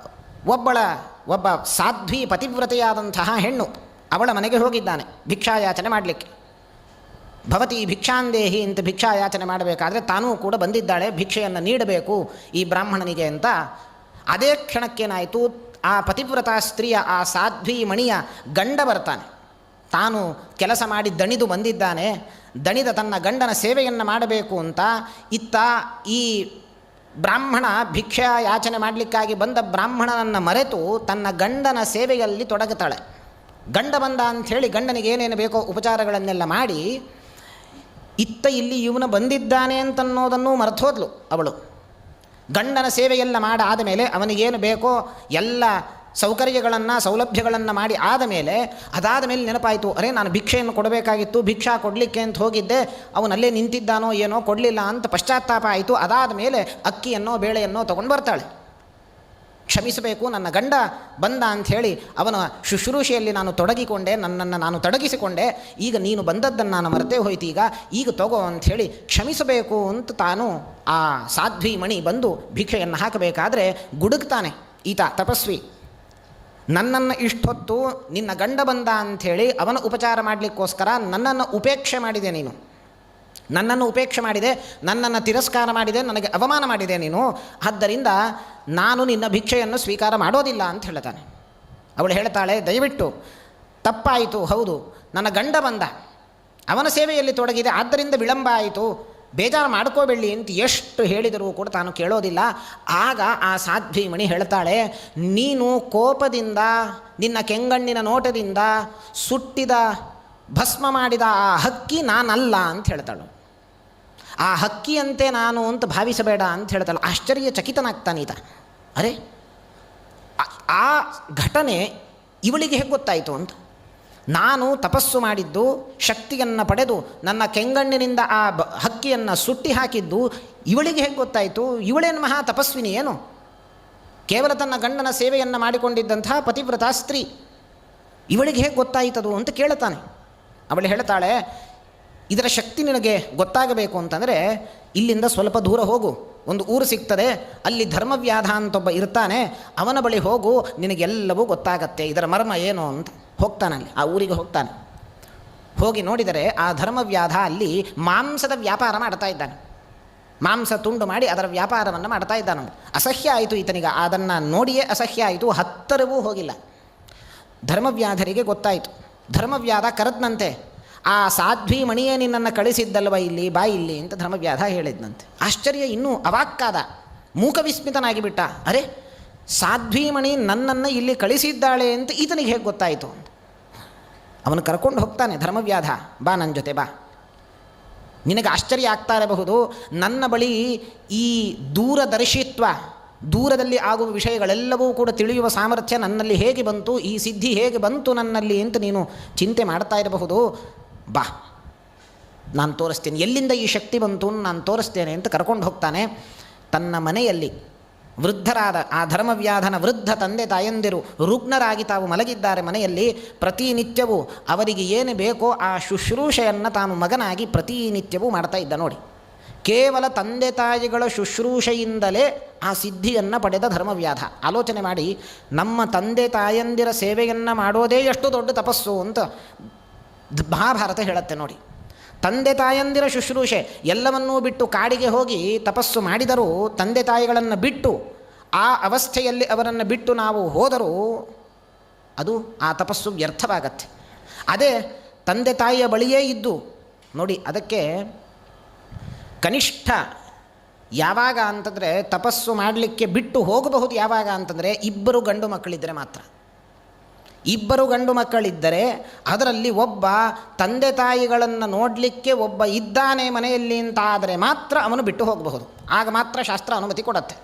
ಒಬ್ಬ ಸಾಧ್ವಿ ಪತಿವ್ರತೆಯಾದಂತಹ ಹೆಣ್ಣು ಅವಳ ಮನೆಗೆ ಹೋಗಿದ್ದಾನೆ ಭಿಕ್ಷಾಯಾಚನೆ ಮಾಡಲಿಕ್ಕೆ. ಭವತಿ ಭಿಕ್ಷಾಂದೇಹಿ ಅಂತ ಭಿಕ್ಷಾಯಾಚನೆ ಮಾಡಬೇಕಾದ್ರೆ ತಾನೂ ಕೂಡ ಬಂದಿದ್ದಾಳೆ, ಭಿಕ್ಷೆಯನ್ನು ನೀಡಬೇಕು ಈ ಬ್ರಾಹ್ಮಣನಿಗೆ ಅಂತ. ಅದೇ ಕ್ಷಣಕ್ಕೇನಾಯಿತು, ಆ ಪತಿವ್ರತ ಸ್ತ್ರೀಯ, ಆ ಸಾಧ್ವಿ ಮಣಿಯ ಗಂಡ ಬರ್ತಾನೆ. ತಾನು ಕೆಲಸ ಮಾಡಿ ದಣಿದು ಬಂದಿದ್ದಾನೆ. ದಣಿದ ತನ್ನ ಗಂಡನ ಸೇವೆಯನ್ನು ಮಾಡಬೇಕು ಅಂತ ಇತ್ತ ಈ ಬ್ರಾಹ್ಮಣ ಭಿಕ್ಷಾ ಯಾಚನೆ ಮಾಡಲಿಕ್ಕಾಗಿ ಬಂದ ಬ್ರಾಹ್ಮಣನನ್ನು ಮರೆತು ತನ್ನ ಗಂಡನ ಸೇವೆಯಲ್ಲಿ ತೊಡಗುತ್ತಾಳೆ. ಗಂಡ ಬಂದ ಅಂಥೇಳಿ ಗಂಡನಿಗೆ ಏನೇನು ಬೇಕೋ ಉಪಚಾರಗಳನ್ನೆಲ್ಲ ಮಾಡಿ ಇತ್ತ ಇಲ್ಲಿ ಇವನು ಬಂದಿದ್ದಾನೆ ಅಂತನ್ನೋದನ್ನು ಮರೆತೋದ್ಲು ಅವಳು. ಗಂಡನ ಸೇವೆಯೆಲ್ಲ ಮಾಡಾದ ಮೇಲೆ ಅವನಿಗೇನು ಬೇಕೋ ಎಲ್ಲ ಸೌಲಭ್ಯಗಳನ್ನು ಮಾಡಿ ಆದ ಮೇಲೆ ಅದಾದ ಮೇಲೆ ನೆನಪಾಯಿತು, ಅರೆ ನಾನು ಭಿಕ್ಷೆಯನ್ನು ಕೊಡಬೇಕಾಗಿತ್ತು, ಭಿಕ್ಷಾ ಕೊಡಲಿಕ್ಕೆ ಅಂತ ಹೋಗಿದ್ದೆ, ಅವನಲ್ಲೇ ನಿಂತಿದ್ದಾನೋ ಏನೋ ಕೊಡಲಿಲ್ಲ ಅಂತ ಪಶ್ಚಾತ್ತಾಪ ಆಯಿತು. ಅದಾದ ಮೇಲೆ ಅಕ್ಕಿಯನ್ನೋ ಬೇಳೆಯನ್ನೋ ತೊಗೊಂಡು ಬರ್ತಾಳೆ. ಕ್ಷಮಿಸಬೇಕು, ನನ್ನ ಗಂಡ ಬಂದ ಅಂಥೇಳಿ ಅವನ ಶುಶ್ರೂಷೆಯಲ್ಲಿ ನಾನು ತೊಡಗಿಕೊಂಡೆ, ನನ್ನನ್ನು ನಾನು ತೊಡಗಿಸಿಕೊಂಡೆ, ಈಗ ನೀನು ಬಂದದ್ದನ್ನು ನಾನು ಮರೆತೇ ಹೋಯ್ತು, ಈಗ ತಗೋ ಅಂಥೇಳಿ ಕ್ಷಮಿಸಬೇಕು ಅಂತ ತಾನು ಆ ಸಾಧ್ವಿ ಮಣಿ ಬಂದು ಭಿಕ್ಷೆಯನ್ನು ಹಾಕಬೇಕಾದ್ರೆ ಗುಡುಗ್ತಾನೆ ಈತ ತಪಸ್ವಿ. ನನ್ನನ್ನು ಇಷ್ಟೊತ್ತು ನಿನ್ನ ಗಂಡ ಬಂದ ಅಂಥೇಳಿ ಅವನ ಉಪಚಾರ ಮಾಡಲಿಕ್ಕೋಸ್ಕರ ನನ್ನನ್ನು ಉಪೇಕ್ಷೆ ಮಾಡಿದೆ ನೀನು, ನನ್ನನ್ನು ಉಪೇಕ್ಷೆ ಮಾಡಿದೆ, ನನ್ನನ್ನು ತಿರಸ್ಕಾರ ಮಾಡಿದೆ, ನನಗೆ ಅವಮಾನ ಮಾಡಿದೆ ನೀನು. ಆದ್ದರಿಂದ ನಾನು ನಿನ್ನ ಭಿಕ್ಷೆಯನ್ನು ಸ್ವೀಕಾರ ಮಾಡೋದಿಲ್ಲ ಅಂತ ಹೇಳ್ತಾನೆ. ಅವಳು ಹೇಳ್ತಾಳೆ, ದಯವಿಟ್ಟು ತಪ್ಪಾಯಿತು, ಹೌದು ನನ್ನ ಗಂಡ ಬಂದ, ಅವನ ಸೇವೆಯಲ್ಲಿ ತೊಡಗಿದೆ, ಆದ್ದರಿಂದ ವಿಳಂಬ ಆಯಿತು, ಬೇಜಾರು ಮಾಡ್ಕೋಬೇಡಿ ಅಂತ ಎಷ್ಟು ಹೇಳಿದರೂ ಕೂಡ ತಾನು ಕೇಳೋದಿಲ್ಲ. ಆಗ ಆ ಸಾಧ್ವಿ ಮಣಿ ಹೇಳ್ತಾಳೆ, ನೀನು ಕೋಪದಿಂದ ನಿನ್ನ ಕೆಂಗಣ್ಣಿನ ನೋಟದಿಂದ ಸುಟ್ಟಿದ ಭಸ್ಮ ಮಾಡಿದ ಆ ಹಕ್ಕಿ ನಾನಲ್ಲ ಅಂತ ಹೇಳ್ತಾಳು. ಆ ಹಕ್ಕಿಯಂತೆ ನಾನು ಅಂತ ಭಾವಿಸಬೇಡ ಅಂತ ಹೇಳ್ತಾಳೆ. ಆಶ್ಚರ್ಯಚಕಿತನಾಗ್ತಾನೀತ. ಅರೆ, ಆ ಘಟನೆ ಇವಳಿಗೆ ಹೇಗೆ ಗೊತ್ತಾಯಿತು ಅಂತ. ನಾನು ತಪಸ್ಸು ಮಾಡಿದ್ದು, ಶಕ್ತಿಯನ್ನು ಪಡೆದು ನನ್ನ ಕೆಂಗಣ್ಣಿನಿಂದ ಆ ಹಕ್ಕಿಯನ್ನು ಸುಟ್ಟಿ ಹಾಕಿದ್ದು ಇವಳಿಗೆ ಹೇಗೆ ಗೊತ್ತಾಯಿತು? ಇವಳೇನು ಮಹಾ ತಪಸ್ವಿನಿ ಏನು? ಕೇವಲ ತನ್ನ ಗಂಡನ ಸೇವೆಯನ್ನು ಮಾಡಿಕೊಂಡಿದ್ದಂತಹ ಪತಿವ್ರತಾ ಸ್ತ್ರೀ, ಇವಳಿಗೆ ಹೇಗೆ ಗೊತ್ತಾಯಿತದು ಅಂತ ಕೇಳುತ್ತಾನೆ. ಅವಳು ಹೇಳ್ತಾಳೆ, ಇದರ ಶಕ್ತಿ ನಿನಗೆ ಗೊತ್ತಾಗಬೇಕು ಅಂತಂದರೆ ಇಲ್ಲಿಂದ ಸ್ವಲ್ಪ ದೂರ ಹೋಗು, ಒಂದು ಊರು ಸಿಗ್ತದೆ, ಅಲ್ಲಿ ಧರ್ಮವ್ಯಾಧ ಅಂತೊಬ್ಬ ಇರ್ತಾನೆ, ಅವನ ಬಳಿ ಹೋಗು, ನಿನಗೆಲ್ಲವೂ ಗೊತ್ತಾಗತ್ತೆ ಇದರ ಮರ್ಮ ಏನು ಅಂತ. ಹೋಗ್ತಾನಲ್ಲಿ ಆ ಊರಿಗೆ ಹೋಗ್ತಾನೆ. ಹೋಗಿ ನೋಡಿದರೆ ಆ ಧರ್ಮವ್ಯಾಧ ಅಲ್ಲಿ ಮಾಂಸದ ವ್ಯಾಪಾರ ಮಾಡ್ತಾ ಇದ್ದಾನೆ. ಮಾಂಸ ತುಂಡು ಮಾಡಿ ಅದರ ವ್ಯಾಪಾರವನ್ನು ಮಾಡ್ತಾ ಇದ್ದಾನೆ. ಅಸಹ್ಯ ಆಯಿತು ಈತನಿಗೆ, ಅದನ್ನು ನೋಡಿಯೇ ಅಸಹ್ಯ ಆಯಿತು, ಹತ್ತರವೂ ಹೋಗಿಲ್ಲ. ಧರ್ಮವ್ಯಾಧರಿಗೆ ಗೊತ್ತಾಯಿತು. ಧರ್ಮವ್ಯಾಧ ಕರೆದ್ನಂತೆ, ಆ ಸಾಧ್ವಿ ಮಣಿಯೇ ನಿನ್ನನ್ನು ಕಳಿಸಿದ್ದಲ್ವ ಇಲ್ಲಿ, ಬಾ ಇಲ್ಲಿ ಅಂತ ಧರ್ಮವ್ಯಾಧ ಹೇಳಿದ್ನಂತೆ. ಆಶ್ಚರ್ಯ, ಇನ್ನೂ ಅವಾಕ್ಕಾದ, ಮೂಕವಿಸ್ಮಿತನಾಗಿ ಬಿಟ್ಟ. ಅರೆ, ಸಾಧ್ವೀಮಣಿ ನನ್ನನ್ನು ಇಲ್ಲಿ ಕಳಿಸಿದ್ದಾಳೆ ಅಂತ ಈತನಿಗೆ ಹೇಗೆ ಗೊತ್ತಾಯಿತು? ಅವನು ಕರ್ಕೊಂಡು ಹೋಗ್ತಾನೆ ಧರ್ಮವ್ಯಾಧ, ಬಾ ನನ್ನ ಜೊತೆ ಬಾ. ನಿನಗೆ ಆಶ್ಚರ್ಯ ಆಗ್ತಾ ಇರಬಹುದು, ನನ್ನ ಬಳಿ ಈ ದೂರದರ್ಶಿತ್ವ, ದೂರದಲ್ಲಿ ಆಗುವ ವಿಷಯಗಳೆಲ್ಲವೂ ಕೂಡ ತಿಳಿಯುವ ಸಾಮರ್ಥ್ಯ ನನ್ನಲ್ಲಿ ಹೇಗೆ ಬಂತು, ಈ ಸಿದ್ಧಿ ಹೇಗೆ ಬಂತು ನನ್ನಲ್ಲಿ ಅಂತ ನೀನು ಚಿಂತೆ ಮಾಡ್ತಾ ಇರಬಹುದು. ಬಾ, ನಾನು ತೋರಿಸ್ತೇನೆ, ಎಲ್ಲಿಂದ ಈ ಶಕ್ತಿ ಬಂತು ನಾನು ತೋರಿಸ್ತೇನೆ ಅಂತ ಕರ್ಕೊಂಡು ಹೋಗ್ತಾನೆ. ತನ್ನ ಮನೆಯಲ್ಲಿ ವೃದ್ಧರಾದ ಆ ಧರ್ಮವ್ಯಾಧನ ವೃದ್ಧ ತಂದೆ ತಾಯಂದಿರು ರುಗ್ಣರಾಗಿ ತಾವು ಮಲಗಿದ್ದಾರೆ ಮನೆಯಲ್ಲಿ. ಪ್ರತಿನಿತ್ಯವೂ ಅವರಿಗೆ ಏನು ಬೇಕೋ ಆ ಶುಶ್ರೂಷೆಯನ್ನು ತಾನು ಮಗನಾಗಿ ಪ್ರತಿನಿತ್ಯವೂ ಮಾಡ್ತಾ ಇದ್ದ. ನೋಡಿ, ಕೇವಲ ತಂದೆ ತಾಯಿಗಳ ಶುಶ್ರೂಷೆಯಿಂದಲೇ ಆ ಸಿದ್ಧಿಯನ್ನು ಪಡೆದ ಧರ್ಮವ್ಯಾಧ. ಆಲೋಚನೆ ಮಾಡಿ, ನಮ್ಮ ತಂದೆ ತಾಯಂದಿರ ಸೇವೆಯನ್ನು ಮಾಡೋದೇ ಎಷ್ಟು ದೊಡ್ಡ ತಪಸ್ಸು ಅಂತ ಮಹಾಭಾರತ ಹೇಳುತ್ತೆ. ನೋಡಿ, ತಂದೆ ತಾಯಂದಿರ ಶುಶ್ರೂಷೆ ಎಲ್ಲವನ್ನೂ ಬಿಟ್ಟು ಕಾಡಿಗೆ ಹೋಗಿ ತಪಸ್ಸು ಮಾಡಿದರೂ, ತಂದೆ ತಾಯಿಗಳನ್ನು ಬಿಟ್ಟು ಆ ಅವಸ್ಥೆಯಲ್ಲಿ ಅವರನ್ನು ಬಿಟ್ಟು ನಾವು ಹೋದರೂ ಅದು ಆ ತಪಸ್ಸು ವ್ಯರ್ಥವಾಗತ್ತೆ. ಅದೇ ತಂದೆ ತಾಯಿಯ ಬಳಿಯೇ ಇದ್ದು ನೋಡಿ, ಅದಕ್ಕೆ ಕನಿಷ್ಠ ಯಾವಾಗ ಅಂತಂದರೆ ತಪಸ್ಸು ಮಾಡಲಿಕ್ಕೆ ಬಿಟ್ಟು ಹೋಗಬಹುದು. ಯಾವಾಗ ಅಂತಂದರೆ ಇಬ್ಬರು ಗಂಡು ಮಕ್ಕಳಿದ್ದರೆ ಮಾತ್ರ. ಇಬ್ಬರು ಗಂಡು ಮಕ್ಕಳಿದ್ದರೆ ಅದರಲ್ಲಿ ಒಬ್ಬ ತಂದೆ ತಾಯಿಗಳನ್ನು ನೋಡಲಿಕ್ಕೆ ಒಬ್ಬ ಇದ್ದಾನೆ ಮನೆಯಲ್ಲಿ ಅಂತ ಆದರೆ ಮಾತ್ರ ಅವನು ಬಿಟ್ಟು ಹೋಗಬಹುದು. ಆಗ ಮಾತ್ರ ಶಾಸ್ತ್ರ ಅನುಮತಿ ಕೊಡುತ್ತೆ.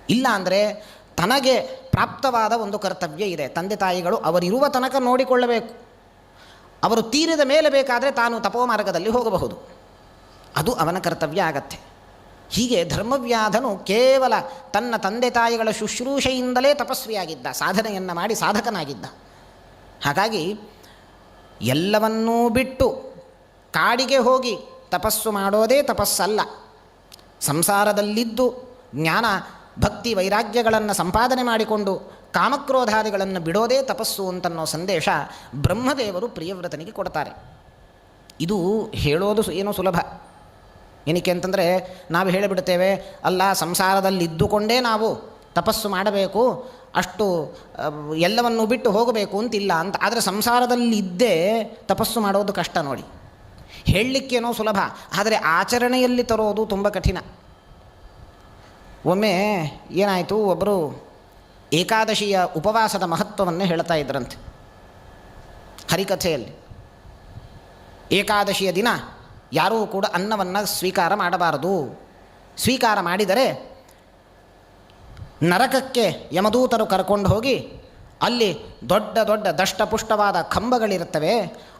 ಇಲ್ಲ ಅಂದರೆ ತನಗೆ ಪ್ರಾಪ್ತವಾದ ಒಂದು ಕರ್ತವ್ಯ ಇದೆ. ತಂದೆ ತಾಯಿಗಳು ಅವರಿರುವ ತನಕ ನೋಡಿಕೊಳ್ಳಬೇಕು. ಅವರು ತೀರಿದ ಮೇಲೆ ಬೇಕಾದರೆ ತಾನು ತಪೋಮಾರ್ಗದಲ್ಲಿ ಹೋಗಬಹುದು. ಅದು ಅವನ ಕರ್ತವ್ಯ ಆಗತ್ತೆ. ಹೀಗೆ ಧರ್ಮವ್ಯಾಧನು ಕೇವಲ ತನ್ನ ತಂದೆ ತಾಯಿಗಳ ಶುಶ್ರೂಷೆಯಿಂದಲೇ ತಪಸ್ವಿಯಾಗಿದ್ದ, ಸಾಧನೆಯನ್ನು ಮಾಡಿ ಸಾಧಕನಾಗಿದ್ದ. ಹಾಗಾಗಿ ಎಲ್ಲವನ್ನೂ ಬಿಟ್ಟು ಕಾಡಿಗೆ ಹೋಗಿ ತಪಸ್ಸು ಮಾಡೋದೇ ತಪಸ್ಸಲ್ಲ. ಸಂಸಾರದಲ್ಲಿದ್ದು ಜ್ಞಾನ ಭಕ್ತಿ ವೈರಾಗ್ಯಗಳನ್ನು ಸಂಪಾದನೆ ಮಾಡಿಕೊಂಡು ಕಾಮಕ್ರೋಧಾದಿಗಳನ್ನು ಬಿಡೋದೇ ತಪಸ್ಸು ಅಂತನ್ನೋ ಸಂದೇಶ ಬ್ರಹ್ಮದೇವರು ಪ್ರಿಯವ್ರತನಿಗೆ ಕೊಡ್ತಾರೆ. ಇದು ಹೇಳೋದು ಏನೋ ಸುಲಭ. ಏನಕ್ಕೆ ಅಂತಂದರೆ ನಾವು ಹೇಳಿಬಿಡ್ತೇವೆ, ಅಲ್ಲ ಸಂಸಾರದಲ್ಲಿದ್ದುಕೊಂಡೇ ನಾವು ತಪಸ್ಸು ಮಾಡಬೇಕು, ಅಷ್ಟು ಎಲ್ಲವನ್ನು ಬಿಟ್ಟು ಹೋಗಬೇಕು ಅಂತಿಲ್ಲ ಅಂತ. ಆದರೆ ಸಂಸಾರದಲ್ಲಿದ್ದೇ ತಪಸ್ಸು ಮಾಡೋದು ಕಷ್ಟ. ನೋಡಿ, ಹೇಳಲಿಕ್ಕೇನೋ ಸುಲಭ, ಆದರೆ ಆಚರಣೆಯಲ್ಲಿ ತರೋದು ತುಂಬ ಕಠಿಣ. ಒಮ್ಮೆ ಏನಾಯಿತು, ಒಬ್ಬರು ಏಕಾದಶಿಯ ಉಪವಾಸದ ಮಹತ್ವವನ್ನು ಹೇಳ್ತಾ ಇದ್ರಂತೆ ಹರಿಕಥೆಯಲ್ಲಿ. ಏಕಾದಶಿಯ ದಿನ ಯಾರೂ ಕೂಡ ಅನ್ನವನ್ನು ಸ್ವೀಕಾರ ಮಾಡಬಾರದು. ಸ್ವೀಕಾರ ಮಾಡಿದರೆ ನರಕಕ್ಕೆ ಯಮದೂತರು ಕರ್ಕೊಂಡು ಹೋಗಿ ಅಲ್ಲಿ ದೊಡ್ಡ ದೊಡ್ಡ ದಷ್ಟಪುಷ್ಟವಾದ ಕಂಬಗಳಿರುತ್ತವೆ.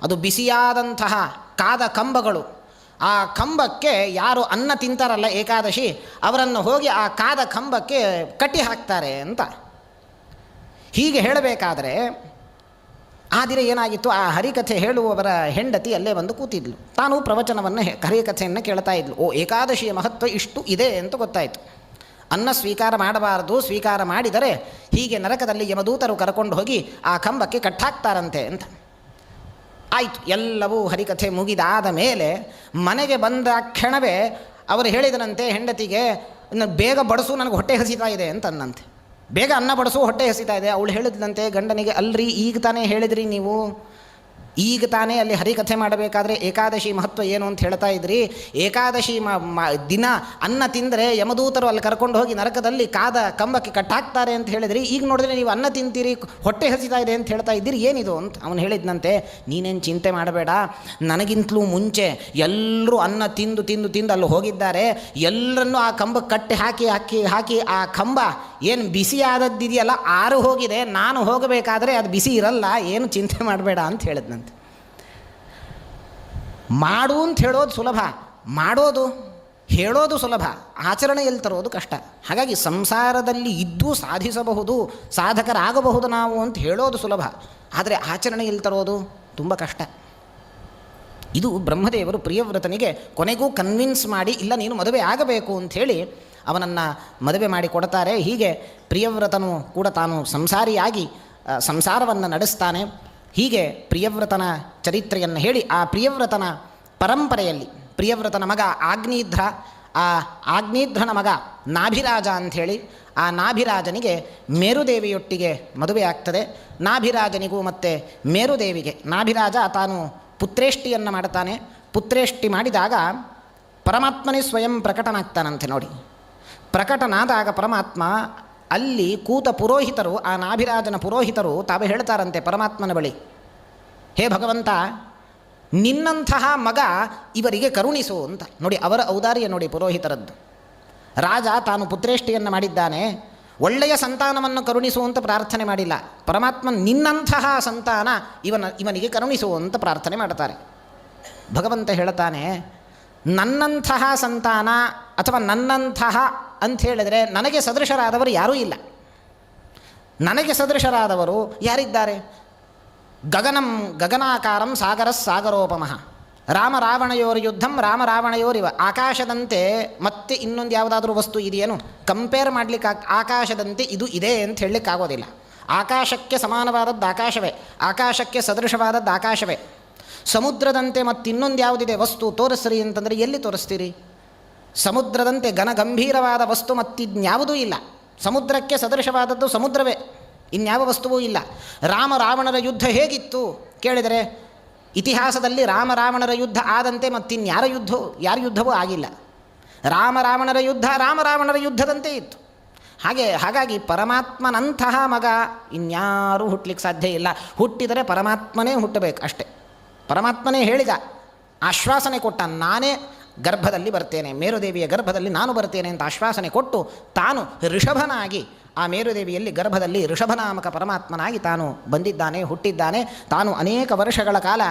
ಅದು ಬಿಸಿಯಾದಂತಹ ಕಾದ ಕಂಬಗಳು. ಆ ಕಂಬಕ್ಕೆ ಯಾರು ಅನ್ನ ತಿಂತಾರಲ್ಲ ಏಕಾದಶಿ, ಅವರನ್ನು ಹೋಗಿ ಆ ಕಾದ ಕಂಬಕ್ಕೆ ಕಟ್ಟಿ ಹಾಕ್ತಾರೆ ಅಂತ. ಹೀಗೆ ಹೇಳಬೇಕಾದರೆ ಆ ದಿನ ಏನಾಗಿತ್ತು, ಆ ಹರಿಕಥೆ ಹೇಳುವವರ ಹೆಂಡತಿ ಅಲ್ಲೇ ಬಂದು ಕೂತಿದ್ಲು. ತಾನು ಪ್ರವಚನವನ್ನು ಹರಿಕಥೆಯನ್ನು ಕೇಳ್ತಾ ಇದ್ಲು. ಓ, ಏಕಾದಶಿಯ ಮಹತ್ವ ಇಷ್ಟು ಇದೆ ಅಂತ ಗೊತ್ತಾಯಿತು. ಅನ್ನ ಸ್ವೀಕಾರ ಮಾಡಬಾರದು, ಸ್ವೀಕಾರ ಮಾಡಿದರೆ ಹೀಗೆ ನರಕದಲ್ಲಿ ಯಮದೂತರು ಕರ್ಕೊಂಡು ಹೋಗಿ ಆ ಕಂಬಕ್ಕೆ ಕಟ್ಟಾಕ್ತಾರಂತೆ ಅಂತ. ಆಯಿತು, ಎಲ್ಲವೂ ಹರಿಕಥೆ ಮುಗಿದಾದ ಮೇಲೆ ಮನೆಗೆ ಬಂದ ಕ್ಷಣವೇ ಅವರು ಹೇಳಿದರಂತೆ ಹೆಂಡತಿಗೆ, ಬೇಗ ಬಡಿಸು, ನನಗೆ ಹೊಟ್ಟೆ ಹಸಿತಾ ಇದೆ ಅಂತಂದಂತೆ. ಬೇಗ ಅನ್ನ ಬಡಿಸು, ಹೊಟ್ಟೆ ಹಸಿತಾ ಇದೆ. ಅವಳು ಹೇಳಿದ್ಲಂತೆ ಗಂಡನಿಗೆ, ಅಲ್ರಿ ಈಗ ತಾನೇ ಹೇಳಿದ್ರಿ ನೀವು ಈಗ ತಾನೇ ಅಲ್ಲಿ ಹರಿಕಥೆ ಮಾಡಬೇಕಾದ್ರೆ ಏಕಾದಶಿ ಮಹತ್ವ ಏನು ಅಂತ ಹೇಳ್ತಾ ಇದ್ರಿ. ಏಕಾದಶಿ ದಿನ ಅನ್ನ ತಿಂದರೆ ಯಮದೂತರು ಅಲ್ಲಿ ಕರ್ಕೊಂಡು ಹೋಗಿ ನರಕದಲ್ಲಿ ಕಾದ ಕಂಬಕ್ಕೆ ಕಟ್ಟಾಕ್ತಾರೆ ಅಂತ ಹೇಳಿದ್ರಿ. ಈಗ ನೋಡಿದ್ರೆ ನೀವು ಅನ್ನ ತಿಂತೀರಿ, ಹೊಟ್ಟೆ ಹಸಿತಾ ಇದೆ ಅಂತ ಹೇಳ್ತಾ ಇದ್ದೀರಿ, ಏನಿದು ಅಂತ ಅವನು ಹೇಳಿದ್ನಂತೆ. ನೀನೇನು ಚಿಂತೆ ಮಾಡಬೇಡ, ನನಗಿಂತಲೂ ಮುಂಚೆ ಎಲ್ಲರೂ ಅನ್ನ ತಿಂದು ತಿಂದು ತಿಂದು ಅಲ್ಲಿ ಹೋಗಿದ್ದಾರೆ. ಎಲ್ಲರನ್ನೂ ಆ ಕಂಬಕ್ಕೆ ಕಟ್ಟಿ ಹಾಕಿ ಹಾಕಿ ಹಾಕಿ ಆ ಕಂಬ ಏನು ಬಿಸಿ ಆದದ್ದಿದೆಯಲ್ಲ ಆರು ಹೋಗಿದೆ. ನಾನು ಹೋಗಬೇಕಾದ್ರೆ ಅದು ಬಿಸಿ ಇರಲ್ಲ, ಏನು ಚಿಂತೆ ಮಾಡಬೇಡ ಅಂತ ಹೇಳಿದ್ನಂತೆ. ಮಾಡು ಅಂತ ಹೇಳೋದು ಸುಲಭ, ಮಾಡೋದು ಹೇಳೋದು ಸುಲಭ, ಆಚರಣೆಯಲ್ಲಿ ತರೋದು ಕಷ್ಟ. ಹಾಗಾಗಿ ಸಂಸಾರದಲ್ಲಿ ಇದ್ದೂ ಸಾಧಿಸಬಹುದು, ಸಾಧಕರಾಗಬಹುದು ನಾವು ಅಂತ ಹೇಳೋದು ಸುಲಭ, ಆದರೆ ಆಚರಣೆಯಲ್ಲಿ ತರೋದು ತುಂಬ ಕಷ್ಟ. ಇದು ಬ್ರಹ್ಮದೇವರು ಪ್ರಿಯವ್ರತನಿಗೆ ಕೊನೆಗೂ ಕನ್ವಿನ್ಸ್ ಮಾಡಿ, ಇಲ್ಲ ನೀನು ಮದುವೆ ಆಗಬೇಕು ಅಂಥೇಳಿ ಅವನನ್ನು ಮದುವೆ ಮಾಡಿ ಕೊಡ್ತಾರೆ. ಹೀಗೆ ಪ್ರಿಯವ್ರತನು ಕೂಡ ತಾನು ಸಂಸಾರಿಯಾಗಿ ಸಂಸಾರವನ್ನು ನಡೆಸ್ತಾನೆ. ಹೀಗೆ ಪ್ರಿಯವ್ರತನ ಚರಿತ್ರೆಯನ್ನು ಹೇಳಿ ಆ ಪ್ರಿಯವ್ರತನ ಪರಂಪರೆಯಲ್ಲಿ ಪ್ರಿಯವ್ರತನ ಮಗ ಆಗ್ನೇಧ್ರ, ಆ ಆಗ್ನೇಧ್ರನ ಮಗ ನಾಭಿರಾಜ ಅಂಥೇಳಿ, ಆ ನಾಭಿರಾಜನಿಗೆ ಮೇರುದೇವಿಯೊಟ್ಟಿಗೆ ಮದುವೆ ಆಗ್ತದೆ. ನಾಭಿರಾಜನಿಗೂ ಮತ್ತು ಮೇರುದೇವಿಗೆ ನಾಭಿರಾಜ ತಾನು ಪುತ್ರೇಷ್ಟಿಯನ್ನು ಮಾಡ್ತಾನೆ. ಪುತ್ರೇಷ್ಟಿ ಮಾಡಿದಾಗ ಪರಮಾತ್ಮನೇ ಸ್ವಯಂ ಪ್ರಕಟನಾಗ್ತಾನಂತೆ. ನೋಡಿ, ಪ್ರಕಟನಾದಾಗ ಪರಮಾತ್ಮ ಅಲ್ಲಿ ಕೂತ ಪುರೋಹಿತರು, ಆ ನಾಭಿರಾಜನ ಪುರೋಹಿತರು ತಾವು ಹೇಳ್ತಾರಂತೆ ಪರಮಾತ್ಮನ ಬಳಿ, ಹೇ ಭಗವಂತ, ನಿನ್ನಂತಹ ಮಗ ಇವರಿಗೆ ಕರುಣಿಸು ಅಂತ. ನೋಡಿ ಅವರ ಔದಾರ್ಯ ನೋಡಿ ಪುರೋಹಿತರದ್ದು. ರಾಜ ತಾನು ಪುತ್ರೇಷ್ಟಿಯನ್ನು ಮಾಡಿದ್ದಾನೆ, ಒಳ್ಳೆಯ ಸಂತಾನವನ್ನು ಕರುಣಿಸು ಅಂತ ಪ್ರಾರ್ಥನೆ ಮಾಡಿಲ್ಲ. ಪರಮಾತ್ಮ ನಿನ್ನಂತಹ ಸಂತಾನ ಇವನಿಗೆ ಕರುಣಿಸು ಅಂತ ಪ್ರಾರ್ಥನೆ ಮಾಡ್ತಾರೆ. ಭಗವಂತ ಹೇಳ್ತಾನೆ, ನನ್ನಂತಹ ಸಂತಾನ ಅಥವಾ ನನ್ನಂತಹ ಅಂಥೇಳಿದರೆ ನನಗೆ ಸದೃಶರಾದವರು ಯಾರೂ ಇಲ್ಲ. ನನಗೆ ಸದೃಶರಾದವರು ಯಾರಿದ್ದಾರೆ? ಗಗನಾಕಾರಂ ಸಾಗರೋಪಮಃ, ರಾಮರಾವಣಯೋರ್ ಯುದ್ಧಂ ರಾಮರಾವಣಯೋರಿವ. ಆಕಾಶದಂತೆ ಮತ್ತೆ ಇನ್ನೊಂದು ಯಾವುದಾದ್ರೂ ವಸ್ತು ಇದೆಯೇನು? ಕಂಪೇರ್ ಮಾಡಲಿಕ್ಕೆ ಆಕಾಶದಂತೆ ಇದು ಇದೆ ಅಂತ ಹೇಳಲಿಕ್ಕಾಗೋದಿಲ್ಲ. ಆಕಾಶಕ್ಕೆ ಸಮಾನವಾದದ್ದು ಆಕಾಶವೇ, ಆಕಾಶಕ್ಕೆ ಸದೃಶವಾದದ್ದು ಆಕಾಶವೇ. ಸಮುದ್ರದಂತೆ ಮತ್ತಿನ್ನೊಂದು ಯಾವುದಿದೆ ವಸ್ತು ತೋರಿಸ್ರಿ ಅಂತಂದರೆ ಎಲ್ಲಿ ತೋರಿಸ್ತೀರಿ? ಸಮುದ್ರದಂತೆ ಘನಗಂಭೀರವಾದ ವಸ್ತು ಮತ್ತಿನ್ಯಾವುದೂ ಇಲ್ಲ. ಸಮುದ್ರಕ್ಕೆ ಸದೃಶವಾದದ್ದು ಸಮುದ್ರವೇ, ಇನ್ಯಾವ ವಸ್ತುವೂ ಇಲ್ಲ. ರಾಮರಾವಣರ ಯುದ್ಧ ಹೇಗಿತ್ತು ಕೇಳಿದರೆ, ಇತಿಹಾಸದಲ್ಲಿ ರಾಮರಾವಣರ ಯುದ್ಧ ಆದಂತೆ ಮತ್ತಿನ್ಯಾರ ಯುದ್ಧವೂ ಆಗಿಲ್ಲ. ರಾಮರಾವಣರ ಯುದ್ಧದಂತೆ ಇತ್ತು. ಹಾಗಾಗಿ ಪರಮಾತ್ಮನಂತಹ ಮಗ ಇನ್ಯಾರೂ ಹುಟ್ಟಲಿಕ್ಕೆ ಸಾಧ್ಯ ಇಲ್ಲ. ಹುಟ್ಟಿದರೆ ಪರಮಾತ್ಮನೇ ಹುಟ್ಟಬೇಕು ಅಷ್ಟೇ. ಪರಮಾತ್ಮನೇ ಹೇಳಿದ, ಆಶ್ವಾಸನೆ ಕೊಟ್ಟ, ನಾನೇ ಗರ್ಭದಲ್ಲಿ ಬರ್ತೇನೆ, ಮೇರುದೇವಿಯ ಗರ್ಭದಲ್ಲಿ ನಾನು ಬರ್ತೇನೆ ಅಂತ ಆಶ್ವಾಸನೆ ಕೊಟ್ಟು ತಾನು ಋಷಭನಾಗಿ ಆ ಮೇರುದೇವಿಯಲ್ಲಿ ಗರ್ಭದಲ್ಲಿ ಋಷಭನಾಮಕ ಪರಮಾತ್ಮನಾಗಿ ತಾನು ಬಂದಿದ್ದಾನೆ, ಹುಟ್ಟಿದ್ದಾನೆ. ತಾನು ಅನೇಕ ವರ್ಷಗಳ ಕಾಲ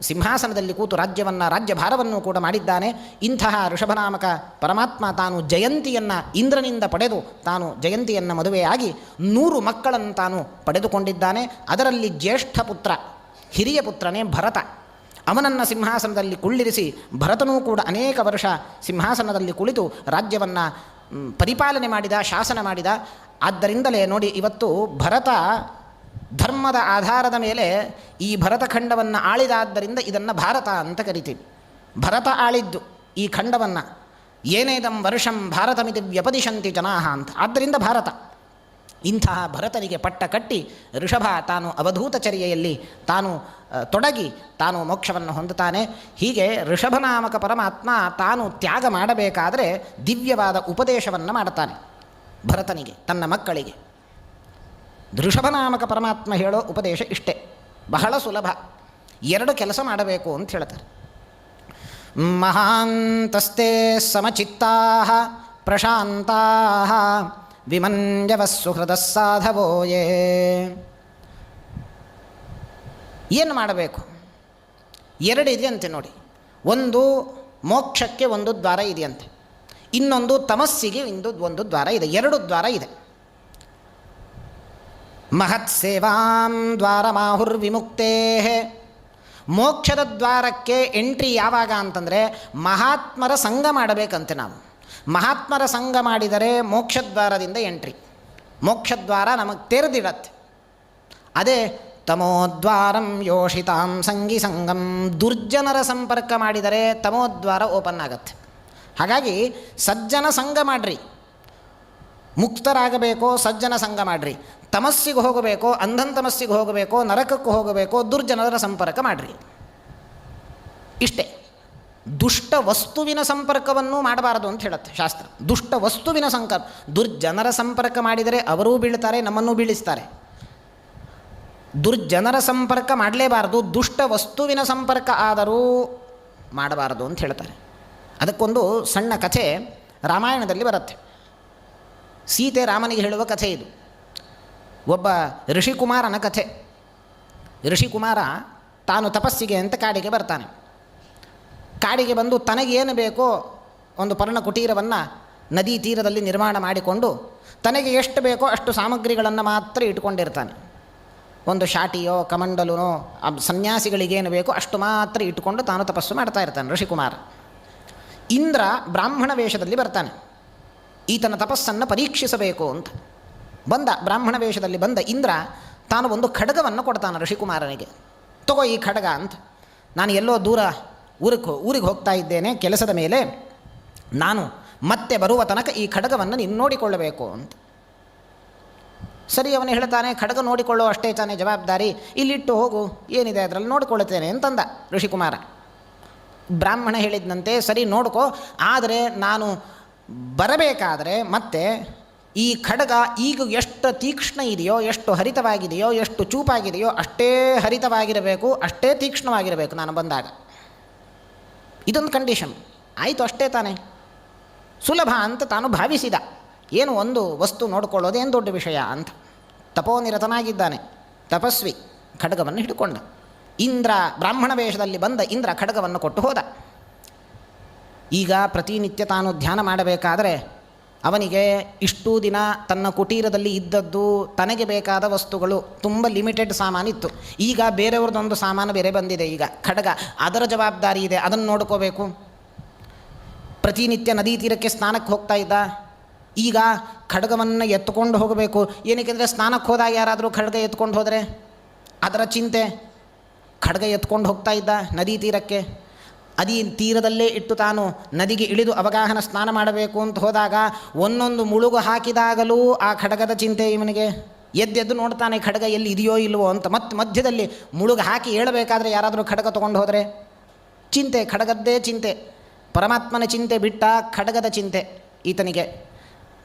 ಸಿಂಹಾಸನದಲ್ಲಿ ಕೂತು ರಾಜ್ಯಭಾರವನ್ನು ಕೂಡ ಮಾಡಿದ್ದಾನೆ. ಇಂತಹ ಋಷಭನಾಮಕ ಪರಮಾತ್ಮ ತಾನು ಜಯಂತಿಯನ್ನು ಇಂದ್ರನಿಂದ ಪಡೆದು ತಾನು ಜಯಂತಿಯನ್ನು ಮದುವೆಯಾಗಿ 100 ಮಕ್ಕಳನ್ನು ತಾನು ಪಡೆದುಕೊಂಡಿದ್ದಾನೆ. ಅದರಲ್ಲಿ ಜ್ಯೇಷ್ಠ ಪುತ್ರ, ಹಿರಿಯ ಪುತ್ರನೇ ಭರತ. ಅವನನ್ನು ಸಿಂಹಾಸನದಲ್ಲಿ ಕುಳ್ಳಿರಿಸಿ ಭರತನೂ ಕೂಡ ಅನೇಕ ವರ್ಷ ಸಿಂಹಾಸನದಲ್ಲಿ ಕುಳಿತು ರಾಜ್ಯವನ್ನು ಪರಿಪಾಲನೆ ಮಾಡಿದ, ಶಾಸನ ಮಾಡಿದ. ಆದ್ದರಿಂದಲೇ ನೋಡಿ, ಇವತ್ತು ಭರತ ಧರ್ಮದ ಆಧಾರದ ಮೇಲೆ ಈ ಭರತಖಂಡವನ್ನು ಆಳಿದಾದ್ದರಿಂದ ಇದನ್ನು ಭಾರತ ಅಂತ ಕರಿತೀವಿ. ಭರತ ಆಳಿದ್ದು ಈ ಖಂಡವನ್ನು, ಏನೇದಂ ವರ್ಷಂ ಭಾರತಮಿತಿ ವ್ಯಪದಿಶಂತಿ ಜನಾಹ ಅಂತ. ಆದ್ದರಿಂದ ಭಾರತ. ಇಂತಹ ಭರತನಿಗೆ ಪಟ್ಟ ಕಟ್ಟಿ ಋಷಭ ತಾನು ಅವಧೂತಚರ್ಯೆಯಲ್ಲಿ ತಾನು ತೊಡಗಿ ತಾನು ಮೋಕ್ಷವನ್ನು ಹೊಂದುತ್ತಾನೆ. ಹೀಗೆ ಋಷಭನಾಮಕ ಪರಮಾತ್ಮ ತಾನು ತ್ಯಾಗ ಮಾಡಬೇಕಾದರೆ ದಿವ್ಯವಾದ ಉಪದೇಶವನ್ನು ಮಾಡುತ್ತಾನೆ ಭರತನಿಗೆ, ತನ್ನ ಮಕ್ಕಳಿಗೆ. ಋಷಭನಾಮಕ ಪರಮಾತ್ಮ ಹೇಳೋ ಉಪದೇಶ ಇಷ್ಟೇ, ಬಹಳ ಸುಲಭ. 2 ಕೆಲಸ ಮಾಡಬೇಕು ಅಂತ ಹೇಳ್ತಾರೆ. ಮಹಾಂತಸ್ತೆ ಸಮಚಿತ್ತಾ ಪ್ರಶಾಂತಾ ವಿಮಂಜವಃ ಸುಹೃದಃ ಸಾಧವೋಯೇ. ಏನು ಮಾಡಬೇಕು? 2 ಇದೆಯಂತೆ ನೋಡಿ. ಒಂದು ಮೋಕ್ಷಕ್ಕೆ ಒಂದು ದ್ವಾರ ಇದೆಯಂತೆ, ಇನ್ನೊಂದು ತಮಸ್ಸಿಗೆ ಒಂದು ದ್ವಾರ ಇದೆ. 2 ದ್ವಾರ ಇದೆ. ಮಹತ್ ಸೇವಾಂ ದ್ವಾರಮಾಹುರ್ವಿಮುಕ್ತೇ. ಮೋಕ್ಷದ ದ್ವಾರಕ್ಕೆ ಎಂಟ್ರಿ ಯಾವಾಗ ಅಂತಂದರೆ ಮಹಾತ್ಮರ ಸಂಘ ಮಾಡಬೇಕಂತೆ ನಾವು. ಮಹಾತ್ಮರ ಸಂಘ ಮಾಡಿದರೆ ಮೋಕ್ಷದ್ವಾರದಿಂದ ಎಂಟ್ರಿ. ಮೋಕ್ಷದ್ವಾರ ನಮಗೆ ತೆರೆದಿಡತ್ತೆ. ಅದೇ ತಮೋದ್ವಾರಂ ಯೋಷಿತಾಂ ಸಂಗಿ ಸಂಗಂ. ದುರ್ಜನರ ಸಂಪರ್ಕ ಮಾಡಿದರೆ ತಮೋದ್ವಾರ ಓಪನ್ ಆಗತ್ತೆ. ಹಾಗಾಗಿ ಸಜ್ಜನ ಸಂಘ ಮಾಡಿರಿ. ಮುಕ್ತರಾಗಬೇಕೋ ಸಜ್ಜನ ಸಂಗ ಮಾಡಿರಿ, ತಮಸ್ಸಿಗೆ ಹೋಗಬೇಕೋ ಅಂಧನ್ ತಮಸ್ಸಿಗೆ ಹೋಗಬೇಕೋ ನರಕಕ್ಕೆ ಹೋಗಬೇಕೋ ದುರ್ಜನರ ಸಂಪರ್ಕ ಮಾಡಿರಿ. ಇಷ್ಟೇ. ದುಷ್ಟ ವಸ್ತುವಿನ ಸಂಪರ್ಕವನ್ನು ಮಾಡಬಾರದು ಅಂತ ಹೇಳುತ್ತೆ ಶಾಸ್ತ್ರ. ದುಷ್ಟ ವಸ್ತುವಿನ ದುರ್ಜನರ ಸಂಪರ್ಕ ಮಾಡಿದರೆ ಅವರೂ ಬೀಳ್ತಾರೆ, ನಮ್ಮನ್ನೂ ಬೀಳಿಸ್ತಾರೆ. ದುರ್ಜನರ ಸಂಪರ್ಕ ಮಾಡಲೇಬಾರದು, ದುಷ್ಟ ವಸ್ತುವಿನ ಸಂಪರ್ಕ ಆದರೂ ಮಾಡಬಾರದು ಅಂತ ಹೇಳ್ತಾರೆ. ಅದಕ್ಕೊಂದು ಸಣ್ಣ ಕಥೆ ರಾಮಾಯಣದಲ್ಲಿ ಬರುತ್ತೆ. ಸೀತೆ ರಾಮನಿಗೆ ಹೇಳುವ ಕಥೆ ಇದು. ಒಬ್ಬ ಋಷಿಕುಮಾರನ ಕಥೆ. ಋಷಿಕುಮಾರ ತಾನು ತಪಸ್ಸಿಗೆ ಅಂತ ಕಾಡಿಗೆ ಬರ್ತಾನೆ. ಕಾಡಿಗೆ ಬಂದು ತನಗೇನು ಬೇಕೋ ಒಂದು ಪರ್ಣಕುಟೀರವನ್ನು ನದಿ ತೀರದಲ್ಲಿ ನಿರ್ಮಾಣ ಮಾಡಿಕೊಂಡು ತನಗೆ ಎಷ್ಟು ಬೇಕೋ ಅಷ್ಟು ಸಾಮಗ್ರಿಗಳನ್ನು ಮಾತ್ರ ಇಟ್ಕೊಂಡಿರ್ತಾನೆ. ಒಂದು ಶಾಟಿಯೋ ಕಮಂಡಲನೋ ಸನ್ಯಾಸಿಗಳಿಗೇನು ಬೇಕೋ ಅಷ್ಟು ಮಾತ್ರ ಇಟ್ಟುಕೊಂಡು ತಾನು ತಪಸ್ಸು ಮಾಡ್ತಾ ಇರ್ತಾನೆ ಋಷಿಕುಮಾರ. ಇಂದ್ರ ಬ್ರಾಹ್ಮಣ ವೇಷದಲ್ಲಿ ಬರ್ತಾನೆ, ಈತನ ತಪಸ್ಸನ್ನು ಪರೀಕ್ಷಿಸಬೇಕು ಅಂತ. ಬ್ರಾಹ್ಮಣ ವೇಷದಲ್ಲಿ ಬಂದ ಇಂದ್ರ ತಾನು ಒಂದು ಖಡ್ಗವನ್ನು ಕೊಡ್ತಾನೆ ಋಷಿಕುಮಾರನಿಗೆ. ತಗೋ ಈ ಖಡ್ಗ ಅಂತ. ನಾನು ಎಲ್ಲೋ ದೂರ ಊರಿಗೆ ಹೋಗ್ತಾ ಇದ್ದೇನೆ ಕೆಲಸದ ಮೇಲೆ, ನಾನು ಮತ್ತೆ ಬರುವ ತನಕ ಈ ಖಡ್ಗವನ್ನು ನೀನು ನೋಡಿಕೊಳ್ಳಬೇಕು ಅಂತ. ಸರಿ, ಅವನು ಹೇಳ್ತಾನೆ, ಖಡ್ಗ ನೋಡಿಕೊಳ್ಳೋ ಅಷ್ಟೇ ತಾನೇ ಜವಾಬ್ದಾರಿ, ಇಲ್ಲಿಟ್ಟು ಹೋಗು, ಏನಿದೆ ಅದರಲ್ಲಿ ನೋಡಿಕೊಳ್ಳುತ್ತೇನೆ ಅಂತಂದ ಋಷಿಕುಮಾರ. ಬ್ರಾಹ್ಮಣ ಹೇಳಿದಂತೆ, ಸರಿ ನೋಡ್ಕೋ, ಆದರೆ ನಾನು ಬರಬೇಕಾದರೆ ಮತ್ತೆ ಈ ಖಡ್ಗ ಈಗ ಎಷ್ಟು ತೀಕ್ಷ್ಣ ಇದೆಯೋ, ಎಷ್ಟು ಹರಿತವಾಗಿದೆಯೋ, ಎಷ್ಟು ಚೂಪಾಗಿದೆಯೋ ಅಷ್ಟೇ ಹರಿತವಾಗಿರಬೇಕು, ಅಷ್ಟೇ ತೀಕ್ಷ್ಣವಾಗಿರಬೇಕು ನಾನು ಬಂದಾಗ. ಇದೊಂದು ಕಂಡೀಷನ್. ಆಯಿತು, ಅಷ್ಟೇ ತಾನೇ, ಸುಲಭ ಅಂತ ತಾನು ಭಾವಿಸಿದ. ಏನು ಒಂದು ವಸ್ತು ನೋಡಿಕೊಳ್ಳೋದೇನು ದೊಡ್ಡ ವಿಷಯ ಅಂತ. ತಪೋನಿರತನಾಗಿದ್ದಾನೆ, ತಪಸ್ವಿ. ಖಡ್ಗವನ್ನು ಹಿಡ್ಕೊಂಡ. ಇಂದ್ರ ಬ್ರಾಹ್ಮಣ ವೇಷದಲ್ಲಿ ಬಂದ ಇಂದ್ರ ಖಡ್ಗವನ್ನು ಕೊಟ್ಟು ಹೋದ. ಈಗ ಪ್ರತಿನಿತ್ಯ ತಾನು ಧ್ಯಾನ ಮಾಡಬೇಕಾದರೆ ಅವನಿಗೆ ಇಷ್ಟೂ ದಿನ ತನ್ನ ಕುಟೀರದಲ್ಲಿ ಇದ್ದದ್ದು ತನಗೆ ಬೇಕಾದ ವಸ್ತುಗಳು ತುಂಬ ಲಿಮಿಟೆಡ್ ಸಾಮಾನಿತ್ತು. ಈಗ ಬೇರೆಯವ್ರದ್ದೊಂದು ಸಾಮಾನು ಬೇರೆ ಬಂದಿದೆ. ಈಗ ಖಡ್ಗ, ಅದರ ಜವಾಬ್ದಾರಿ ಇದೆ, ಅದನ್ನು ನೋಡ್ಕೋಬೇಕು. ಪ್ರತಿನಿತ್ಯ ನದಿ ತೀರಕ್ಕೆ ಸ್ನಾನಕ್ಕೆ ಹೋಗ್ತಾ ಇದ್ದ. ಈಗ ಖಡ್ಗವನ್ನು ಎತ್ತುಕೊಂಡು ಹೋಗಬೇಕು. ಏನಕ್ಕೆಂದರೆ ಸ್ನಾನಕ್ಕೆ ಹೋದಾಗ ಯಾರಾದರೂ ಖಡ್ಗ ಎತ್ಕೊಂಡು ಹೋದರೆ ಅದರ ಚಿಂತೆ. ಖಡ್ಗ ಎತ್ಕೊಂಡು ಹೋಗ್ತಾ ಇದ್ದ ನದಿ ತೀರಕ್ಕೆ. ಅದಿ ತೀರದಲ್ಲೇ ಇಟ್ಟು ತಾನು ನದಿಗೆ ಇಳಿದು ಅವಗಾಹನ ಸ್ನಾನ ಮಾಡಬೇಕು ಅಂತ ಹೋದಾಗ ಒಂದೊಂದು ಮುಳುಗು ಹಾಕಿದಾಗಲೂ ಆ ಖಡ್ಗದ ಚಿಂತೆ ಇವನಿಗೆ. ಎದ್ದೆದ್ದು ನೋಡ್ತಾನೆ ಖಡ್ಗ ಎಲ್ಲಿ ಇದೆಯೋ ಇಲ್ವೋ ಅಂತ. ಮತ್ತೆ ಮಧ್ಯದಲ್ಲಿ ಮುಳುಗು ಹಾಕಿ ಹೇಳಬೇಕಾದ್ರೆ ಯಾರಾದರೂ ಖಡ್ಗ ತೊಗೊಂಡು ಹೋದರೆ ಚಿಂತೆ, ಖಡ್ಗದ್ದೇ ಚಿಂತೆ. ಪರಮಾತ್ಮನ ಚಿಂತೆ ಬಿಟ್ಟ ಖಡ್ಗದ ಚಿಂತೆ ಈತನಿಗೆ.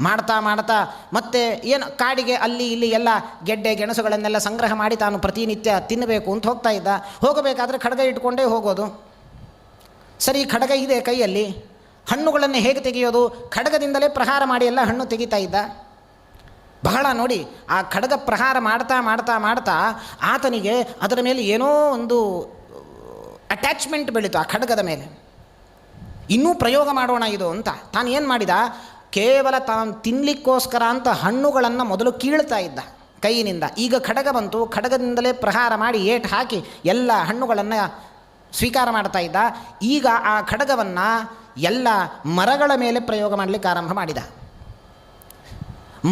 ಮಾಡ್ತಾ ಮಾಡ್ತಾ ಮತ್ತೆ ಏನು ಕಾಡಿಗೆ ಅಲ್ಲಿ ಇಲ್ಲಿ ಎಲ್ಲ ಗೆಡ್ಡೆ ಗೆಣಸುಗಳನ್ನೆಲ್ಲ ಸಂಗ್ರಹ ಮಾಡಿ ತಾನು ಪ್ರತಿನಿತ್ಯ ತಿನ್ನಬೇಕು ಅಂತ ಹೋಗ್ತಾ ಇದ್ದ. ಹೋಗಬೇಕಾದ್ರೆ ಖಡ್ಗ ಇಟ್ಕೊಂಡೇ ಹೋಗೋದು. ಸರಿ, ಖಡ್ಗ ಇದೆ ಕೈಯಲ್ಲಿ, ಹಣ್ಣುಗಳನ್ನು ಹೇಗೆ ತೆಗೆಯೋದು? ಖಡ್ಗದಿಂದಲೇ ಪ್ರಹಾರ ಮಾಡಿ ಎಲ್ಲ ಹಣ್ಣು ತೆಗಿತಾ ಇದ್ದ. ಬಹಳ ನೋಡಿ, ಆ ಖಡ್ಗ ಪ್ರಹಾರ ಮಾಡ್ತಾ ಮಾಡ್ತಾ ಮಾಡ್ತಾ ಆತನಿಗೆ ಅದರ ಮೇಲೆ ಏನೋ ಒಂದು ಅಟ್ಯಾಚ್ಮೆಂಟ್ ಬೆಳೀತು ಆ ಖಡ್ಗದ ಮೇಲೆ. ಇನ್ನೂ ಪ್ರಯೋಗ ಮಾಡೋಣ ಇದು ಅಂತ ತಾನು ಏನು ಮಾಡಿದ, ಕೇವಲ ತಾನು ತಿನ್ನಲಿಕ್ಕೋಸ್ಕರ ಅಂತ ಹಣ್ಣುಗಳನ್ನು ಮೊದಲು ಕೀಳ್ತಾ ಇದ್ದ ಕೈಯಿನಿಂದ. ಈಗ ಖಡ್ಗ ಬಂತು, ಖಡ್ಗದಿಂದಲೇ ಪ್ರಹಾರ ಮಾಡಿ ಏಟು ಹಾಕಿ ಎಲ್ಲ ಹಣ್ಣುಗಳನ್ನು ಸ್ವೀಕಾರ ಮಾಡ್ತಾ ಇದ್ದ. ಈಗ ಆ ಖಡ್ಗವನ್ನು ಎಲ್ಲ ಮರಗಳ ಮೇಲೆ ಪ್ರಯೋಗ ಮಾಡಲಿಕ್ಕೆ ಆರಂಭ ಮಾಡಿದ.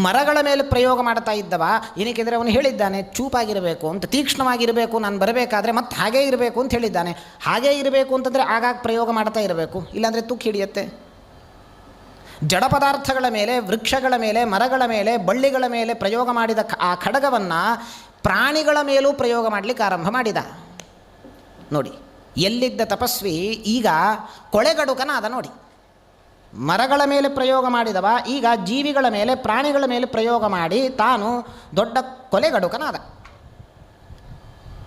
ಮರಗಳ ಮೇಲೆ ಪ್ರಯೋಗ ಮಾಡ್ತಾ ಇದ್ದವ ಏನಕ್ಕೆಂದರೆ ಅವನು ಹೇಳಿದ್ದಾನೆ ಚೂಪಾಗಿರಬೇಕು ಅಂತ, ತೀಕ್ಷ್ಣವಾಗಿರಬೇಕು, ನಾನು ಬರಬೇಕಾದ್ರೆ ಮತ್ತೆ ಹಾಗೇ ಇರಬೇಕು ಅಂತ ಹೇಳಿದ್ದಾನೆ. ಹಾಗೇ ಇರಬೇಕು ಅಂತಂದರೆ ಆಗಾಗ ಪ್ರಯೋಗ ಮಾಡ್ತಾ ಇರಬೇಕು, ಇಲ್ಲಾಂದರೆ ತುಕ್ಕು ಹಿಡಿಯುತ್ತೆ. ಜಡ ಪದಾರ್ಥಗಳ ಮೇಲೆ, ವೃಕ್ಷಗಳ ಮೇಲೆ, ಮರಗಳ ಮೇಲೆ, ಬಳ್ಳಿಗಳ ಮೇಲೆ ಪ್ರಯೋಗ ಮಾಡಿದ ಆ ಖಡ್ಗವನ್ನು ಪ್ರಾಣಿಗಳ ಮೇಲೂ ಪ್ರಯೋಗ ಮಾಡಲಿಕ್ಕೆ ಆರಂಭ ಮಾಡಿದ. ನೋಡಿ, ಎಲ್ಲಿದ್ದ ತಪಸ್ವಿ ಈಗ ಕೊಳೆಗಡುಕನಾದ. ನೋಡಿ, ಮರಗಳ ಮೇಲೆ ಪ್ರಯೋಗ ಮಾಡಿದವ ಈಗ ಜೀವಿಗಳ ಮೇಲೆ, ಪ್ರಾಣಿಗಳ ಮೇಲೆ ಪ್ರಯೋಗ ಮಾಡಿ ತಾನು ದೊಡ್ಡ ಕೊಲೆಗಡುಕನಾದ.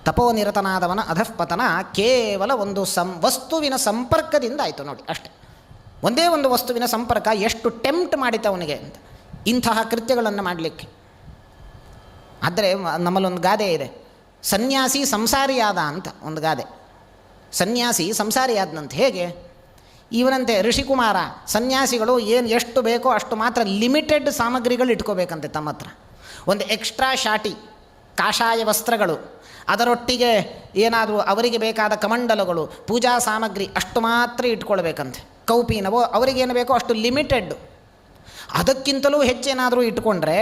ತಪೋನಿರತನಾದವನ ಅಧಃಪತನ ಕೇವಲ ಒಂದು ವಸ್ತುವಿನ ಸಂಪರ್ಕದಿಂದ ಆಯಿತು. ನೋಡಿ, ಅಷ್ಟೆ. ಒಂದೇ ಒಂದು ವಸ್ತುವಿನ ಸಂಪರ್ಕ ಎಷ್ಟು ಟೆಂಪ್ಟ್ ಮಾಡಿತು ಅವನಿಗೆ ಅಂತ ಇಂತಹ ಕೃತ್ಯಗಳನ್ನು ಮಾಡಲಿಕ್ಕೆ. ಆದರೆ ನಮ್ಮಲ್ಲೊಂದು ಗಾದೆ ಇದೆ, ಸನ್ಯಾಸಿ ಸಂಸಾರಿಯಾದ ಅಂತ ಒಂದು ಗಾದೆ. ಸನ್ಯಾಸಿ ಸಂಸಾರಿಯಾದನಂತೆ. ಹೇಗೆ? ಇವನಂತೆ ಋಷಿಕುಮಾರ ಸನ್ಯಾಸಿಗಳು ಎಷ್ಟು ಬೇಕೋ ಅಷ್ಟು ಮಾತ್ರ ಲಿಮಿಟೆಡ್ ಸಾಮಗ್ರಿಗಳು ಇಟ್ಕೋಬೇಕಂತೆ ತಮ್ಮ ಹತ್ರ. ಒಂದು ಎಕ್ಸ್ಟ್ರಾ ಶಾಟಿ, ಕಾಷಾಯ ವಸ್ತ್ರಗಳು, ಅದರೊಟ್ಟಿಗೆ ಏನಾದರೂ ಅವರಿಗೆ ಬೇಕಾದ ಕಮಂಡಲಗಳು, ಪೂಜಾ ಸಾಮಗ್ರಿ ಅಷ್ಟು ಮಾತ್ರ ಇಟ್ಕೊಳ್ಬೇಕಂತೆ. ಕೌಪೀನವೋ ಅವರಿಗೇನು ಬೇಕೋ ಅಷ್ಟು ಲಿಮಿಟೆಡ್. ಅದಕ್ಕಿಂತಲೂ ಹೆಚ್ಚೇನಾದರೂ ಇಟ್ಕೊಂಡ್ರೆ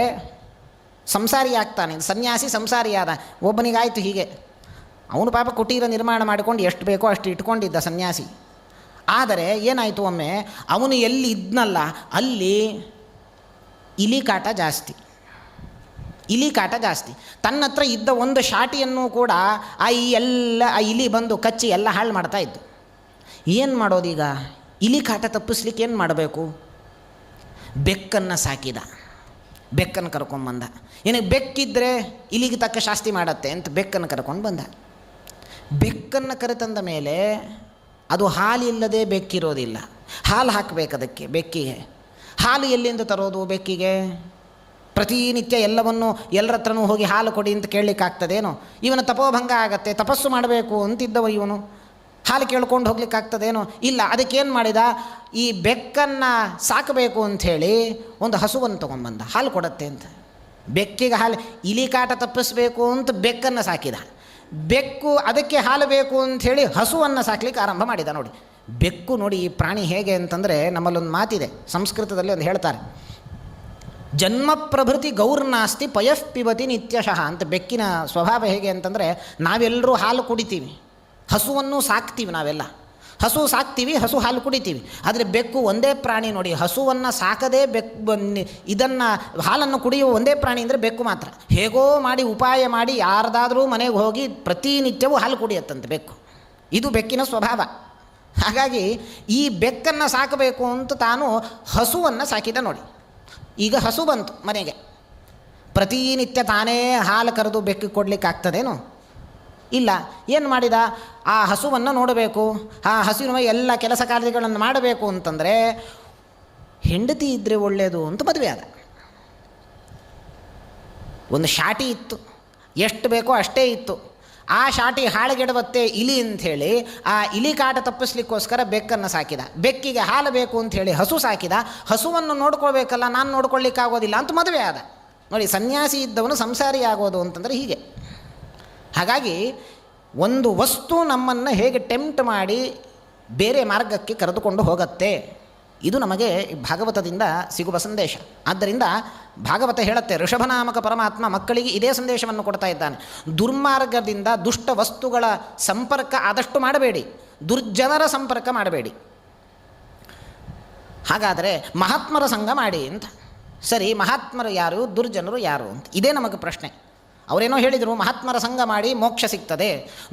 ಸಂಸಾರಿ ಆಗ್ತಾನೆ. ಸನ್ಯಾಸಿ ಸಂಸಾರಿಯಾದ. ಒಬ್ಬನಿಗಾಯಿತು ಹೀಗೆ. ಅವನು ಪಾಪ ಕುಟೀರ ನಿರ್ಮಾಣ ಮಾಡಿಕೊಂಡು ಎಷ್ಟು ಬೇಕೋ ಅಷ್ಟು ಇಟ್ಕೊಂಡಿದ್ದ ಸನ್ಯಾಸಿ. ಆದರೆ ಏನಾಯಿತು, ಒಮ್ಮೆ ಅವನು ಎಲ್ಲಿ ಇದ್ನಲ್ಲ ಅಲ್ಲಿ ಇಲಿ ಕಾಟ ಜಾಸ್ತಿ. ಇಲಿ ಕಾಟ ಜಾಸ್ತಿ. ತನ್ನ ಹತ್ರ ಇದ್ದ ಒಂದು ಶಾಟಿಯನ್ನು ಕೂಡ ಆ ಇಲಿ ಬಂದು ಕಚ್ಚಿ ಎಲ್ಲ ಹಾಳು ಮಾಡ್ತಾ ಇದ್ದು. ಏನು ಮಾಡೋದೀಗ? ಇಲಿ ಕಾಟ ತಪ್ಪಿಸ್ಲಿಕ್ಕೆ ಏನು ಮಾಡಬೇಕು? ಬೆಕ್ಕನ್ನು ಸಾಕಿದ, ಬೆಕ್ಕನ್ನು ಕರ್ಕೊಂಡ್ಬಂದ. ಏನಕ್ಕೆ ಬೆಕ್ಕಿದ್ರೆ ಇಲಿಗೆ ತಕ್ಕ ಶಾಸ್ತಿ ಮಾಡತ್ತೆ ಅಂತ ಬೆಕ್ಕನ್ನು ಕರ್ಕೊಂಡು ಬಂದ. ಬೆಕ್ಕನ್ನು ಕರೆತಂದ ಮೇಲೆ ಅದು ಹಾಲಿಲ್ಲದೆ ಬೆಕ್ಕಿರೋದಿಲ್ಲ. ಹಾಲು ಹಾಕಬೇಕು ಅದಕ್ಕೆ, ಬೆಕ್ಕಿಗೆ. ಹಾಲು ಎಲ್ಲಿಂದ ತರೋದು ಬೆಕ್ಕಿಗೆ? ಪ್ರತಿನಿತ್ಯ ಎಲ್ಲವನ್ನು ಎಲ್ಲರ ಹತ್ರನೂ ಹೋಗಿ ಹಾಲು ಕೊಡಿ ಅಂತ ಕೇಳಲಿಕ್ಕಾಗ್ತದೇನೋ? ಇವನ ತಪೋಭಂಗ ಆಗತ್ತೆ, ತಪಸ್ಸು ಮಾಡಬೇಕು ಅಂತಿದ್ದವ ಇವನು, ಹಾಲು ಕೇಳ್ಕೊಂಡು ಹೋಗ್ಲಿಕ್ಕಾಗ್ತದೇನೋ? ಇಲ್ಲ. ಅದಕ್ಕೇನು ಮಾಡಿದ? ಈ ಬೆಕ್ಕನ್ನು ಸಾಕಬೇಕು ಅಂಥೇಳಿ ಒಂದು ಹಸುವನ್ನು ತೊಗೊಂಬಂದ, ಹಾಲು ಕೊಡತ್ತೆ ಅಂತ. ಬೆಕ್ಕಿಗೆ ಹಾಲು, ಇಲಿ ಕಾಟ ತಪ್ಪಿಸ್ಬೇಕು ಅಂತ ಬೆಕ್ಕನ್ನು ಸಾಕಿದ. ಬೆಕ್ಕು ಅದಕ್ಕೆ ಹಾಲು ಬೇಕು ಅಂಥೇಳಿ ಹಸುವನ್ನು ಸಾಕ್ಲಿಕ್ಕೆ ಆರಂಭ ಮಾಡಿದ. ನೋಡಿ ಬೆಕ್ಕು, ನೋಡಿ ಈ ಪ್ರಾಣಿ ಹೇಗೆ ಅಂತಂದರೆ, ನಮ್ಮಲ್ಲೊಂದು ಮಾತಿದೆ ಸಂಸ್ಕೃತದಲ್ಲಿ, ಒಂದು ಹೇಳ್ತಾರೆ, ಜನ್ಮ ಪ್ರಭೃತಿ ಗೌರ್ನಾಸ್ತಿ ಪಯಃ ಪಿಬತಿ ನಿತ್ಯಶಃ ಅಂತ. ಬೆಕ್ಕಿನ ಸ್ವಭಾವ ಹೇಗೆ ಅಂತಂದರೆ, ನಾವೆಲ್ಲರೂ ಹಾಲು ಕುಡಿತೀವಿ, ಹಸುವನ್ನು ಸಾಕ್ತೀವಿ, ನಾವೆಲ್ಲ ಹಸು ಸಾಕ್ತೀವಿ, ಹಸು ಹಾಲು ಕುಡಿತೀವಿ. ಆದರೆ ಬೆಕ್ಕು ಒಂದೇ ಪ್ರಾಣಿ ನೋಡಿ, ಹಸುವನ್ನು ಸಾಕದೇ ಇದನ್ನು ಹಾಲನ್ನು ಕುಡಿಯುವ ಒಂದೇ ಪ್ರಾಣಿ ಅಂದರೆ ಬೆಕ್ಕು ಮಾತ್ರ. ಹೇಗೋ ಮಾಡಿ ಉಪಾಯ ಮಾಡಿ ಯಾರ್ದಾದ್ರೂ ಮನೆಗೆ ಹೋಗಿ ಪ್ರತಿನಿತ್ಯವೂ ಹಾಲು ಕುಡಿಯತ್ತಂತೆ ಬೆಕ್ಕು. ಇದು ಬೆಕ್ಕಿನ ಸ್ವಭಾವ. ಹಾಗಾಗಿ ಈ ಬೆಕ್ಕನ್ನು ಸಾಕಬೇಕು ಅಂತ ತಾನು ಹಸುವನ್ನು ಸಾಕಿದ. ನೋಡಿ ಈಗ ಹಸು ಬಂತು ಮನೆಗೆ, ಪ್ರತಿನಿತ್ಯ ತಾನೇ ಹಾಲು ಕರೆದು ಬೆಕ್ಕಿಗೆ ಕೊಡಲಿಕ್ಕೆ ಆಗ್ತದೇನೋ? ಇಲ್ಲ. ಏನು ಮಾಡಿದ? ಆ ಹಸುವನ್ನು ನೋಡಬೇಕು, ಆ ಹಸುವಿನ ಎಲ್ಲ ಕೆಲಸ ಕಾರ್ಯಗಳನ್ನು ಮಾಡಬೇಕು ಅಂತಂದರೆ ಹೆಂಡತಿ ಇದ್ದರೆ ಒಳ್ಳೆಯದು ಅಂತ ಮದುವೆ ಆದ. ಒಂದು ಶಾಟಿ ಇತ್ತು, ಎಷ್ಟು ಬೇಕೋ ಅಷ್ಟೇ ಇತ್ತು. ಆ ಶಾಟಿ ಹಾಳುಗೆಡವತ್ತೆ ಇಲಿ ಅಂಥೇಳಿ ಆ ಇಲಿ ಕಾಟ ತಪ್ಪಿಸ್ಲಿಕ್ಕೋಸ್ಕರ ಬೆಕ್ಕನ್ನು ಸಾಕಿದ. ಬೆಕ್ಕಿಗೆ ಹಾಲು ಬೇಕು ಅಂಥೇಳಿ ಹಸು ಸಾಕಿದ. ಹಸುವನ್ನು ನೋಡ್ಕೊಳ್ಬೇಕಲ್ಲ, ನಾನು ನೋಡ್ಕೊಳ್ಳಿಕ್ಕಾಗೋದಿಲ್ಲ ಅಂತ ಮದುವೆ ಆದ. ನೋಡಿ, ಸನ್ಯಾಸಿ ಇದ್ದವನು ಸಂಸಾರಿ ಆಗೋದು ಅಂತಂದರೆ ಹೀಗೆ. ಹಾಗಾಗಿ ಒಂದು ವಸ್ತು ನಮ್ಮನ್ನು ಹೇಗೆ ಟೆಂಪ್ಟ್ ಮಾಡಿ ಬೇರೆ ಮಾರ್ಗಕ್ಕೆ ಕರೆದುಕೊಂಡು ಹೋಗುತ್ತೆ, ಇದು ನಮಗೆ ಭಾಗವತದಿಂದ ಸಿಗುವ ಸಂದೇಶ. ಆದ್ದರಿಂದ ಭಾಗವತ ಹೇಳುತ್ತೆ, ಋಷಭನಾಮಕ ಪರಮಾತ್ಮ ಮಕ್ಕಳಿಗೆ ಇದೇ ಸಂದೇಶವನ್ನು ಕೊಡ್ತಾ ಇದ್ದಾನೆ. ದುರ್ಮಾರ್ಗದಿಂದ ದುಷ್ಟ ವಸ್ತುಗಳ ಸಂಪರ್ಕ ಆದಷ್ಟು ಮಾಡಬೇಡಿ, ದುರ್ಜನರ ಸಂಪರ್ಕ ಮಾಡಬೇಡಿ. ಹಾಗಾದರೆ ಮಹಾತ್ಮರ ಸಂಘ ಮಾಡಿ ಅಂತ. ಸರಿ, ಮಹಾತ್ಮರು ಯಾರು, ದುರ್ಜನರು ಯಾರು ಅಂತ ಇದೇ ನಮಗೆ ಪ್ರಶ್ನೆ. ಅವರೇನೋ ಹೇಳಿದರು, ಮಹಾತ್ಮರ ಸಂಘ ಮಾಡಿ ಮೋಕ್ಷ ಸಿಗ್ತದೆ,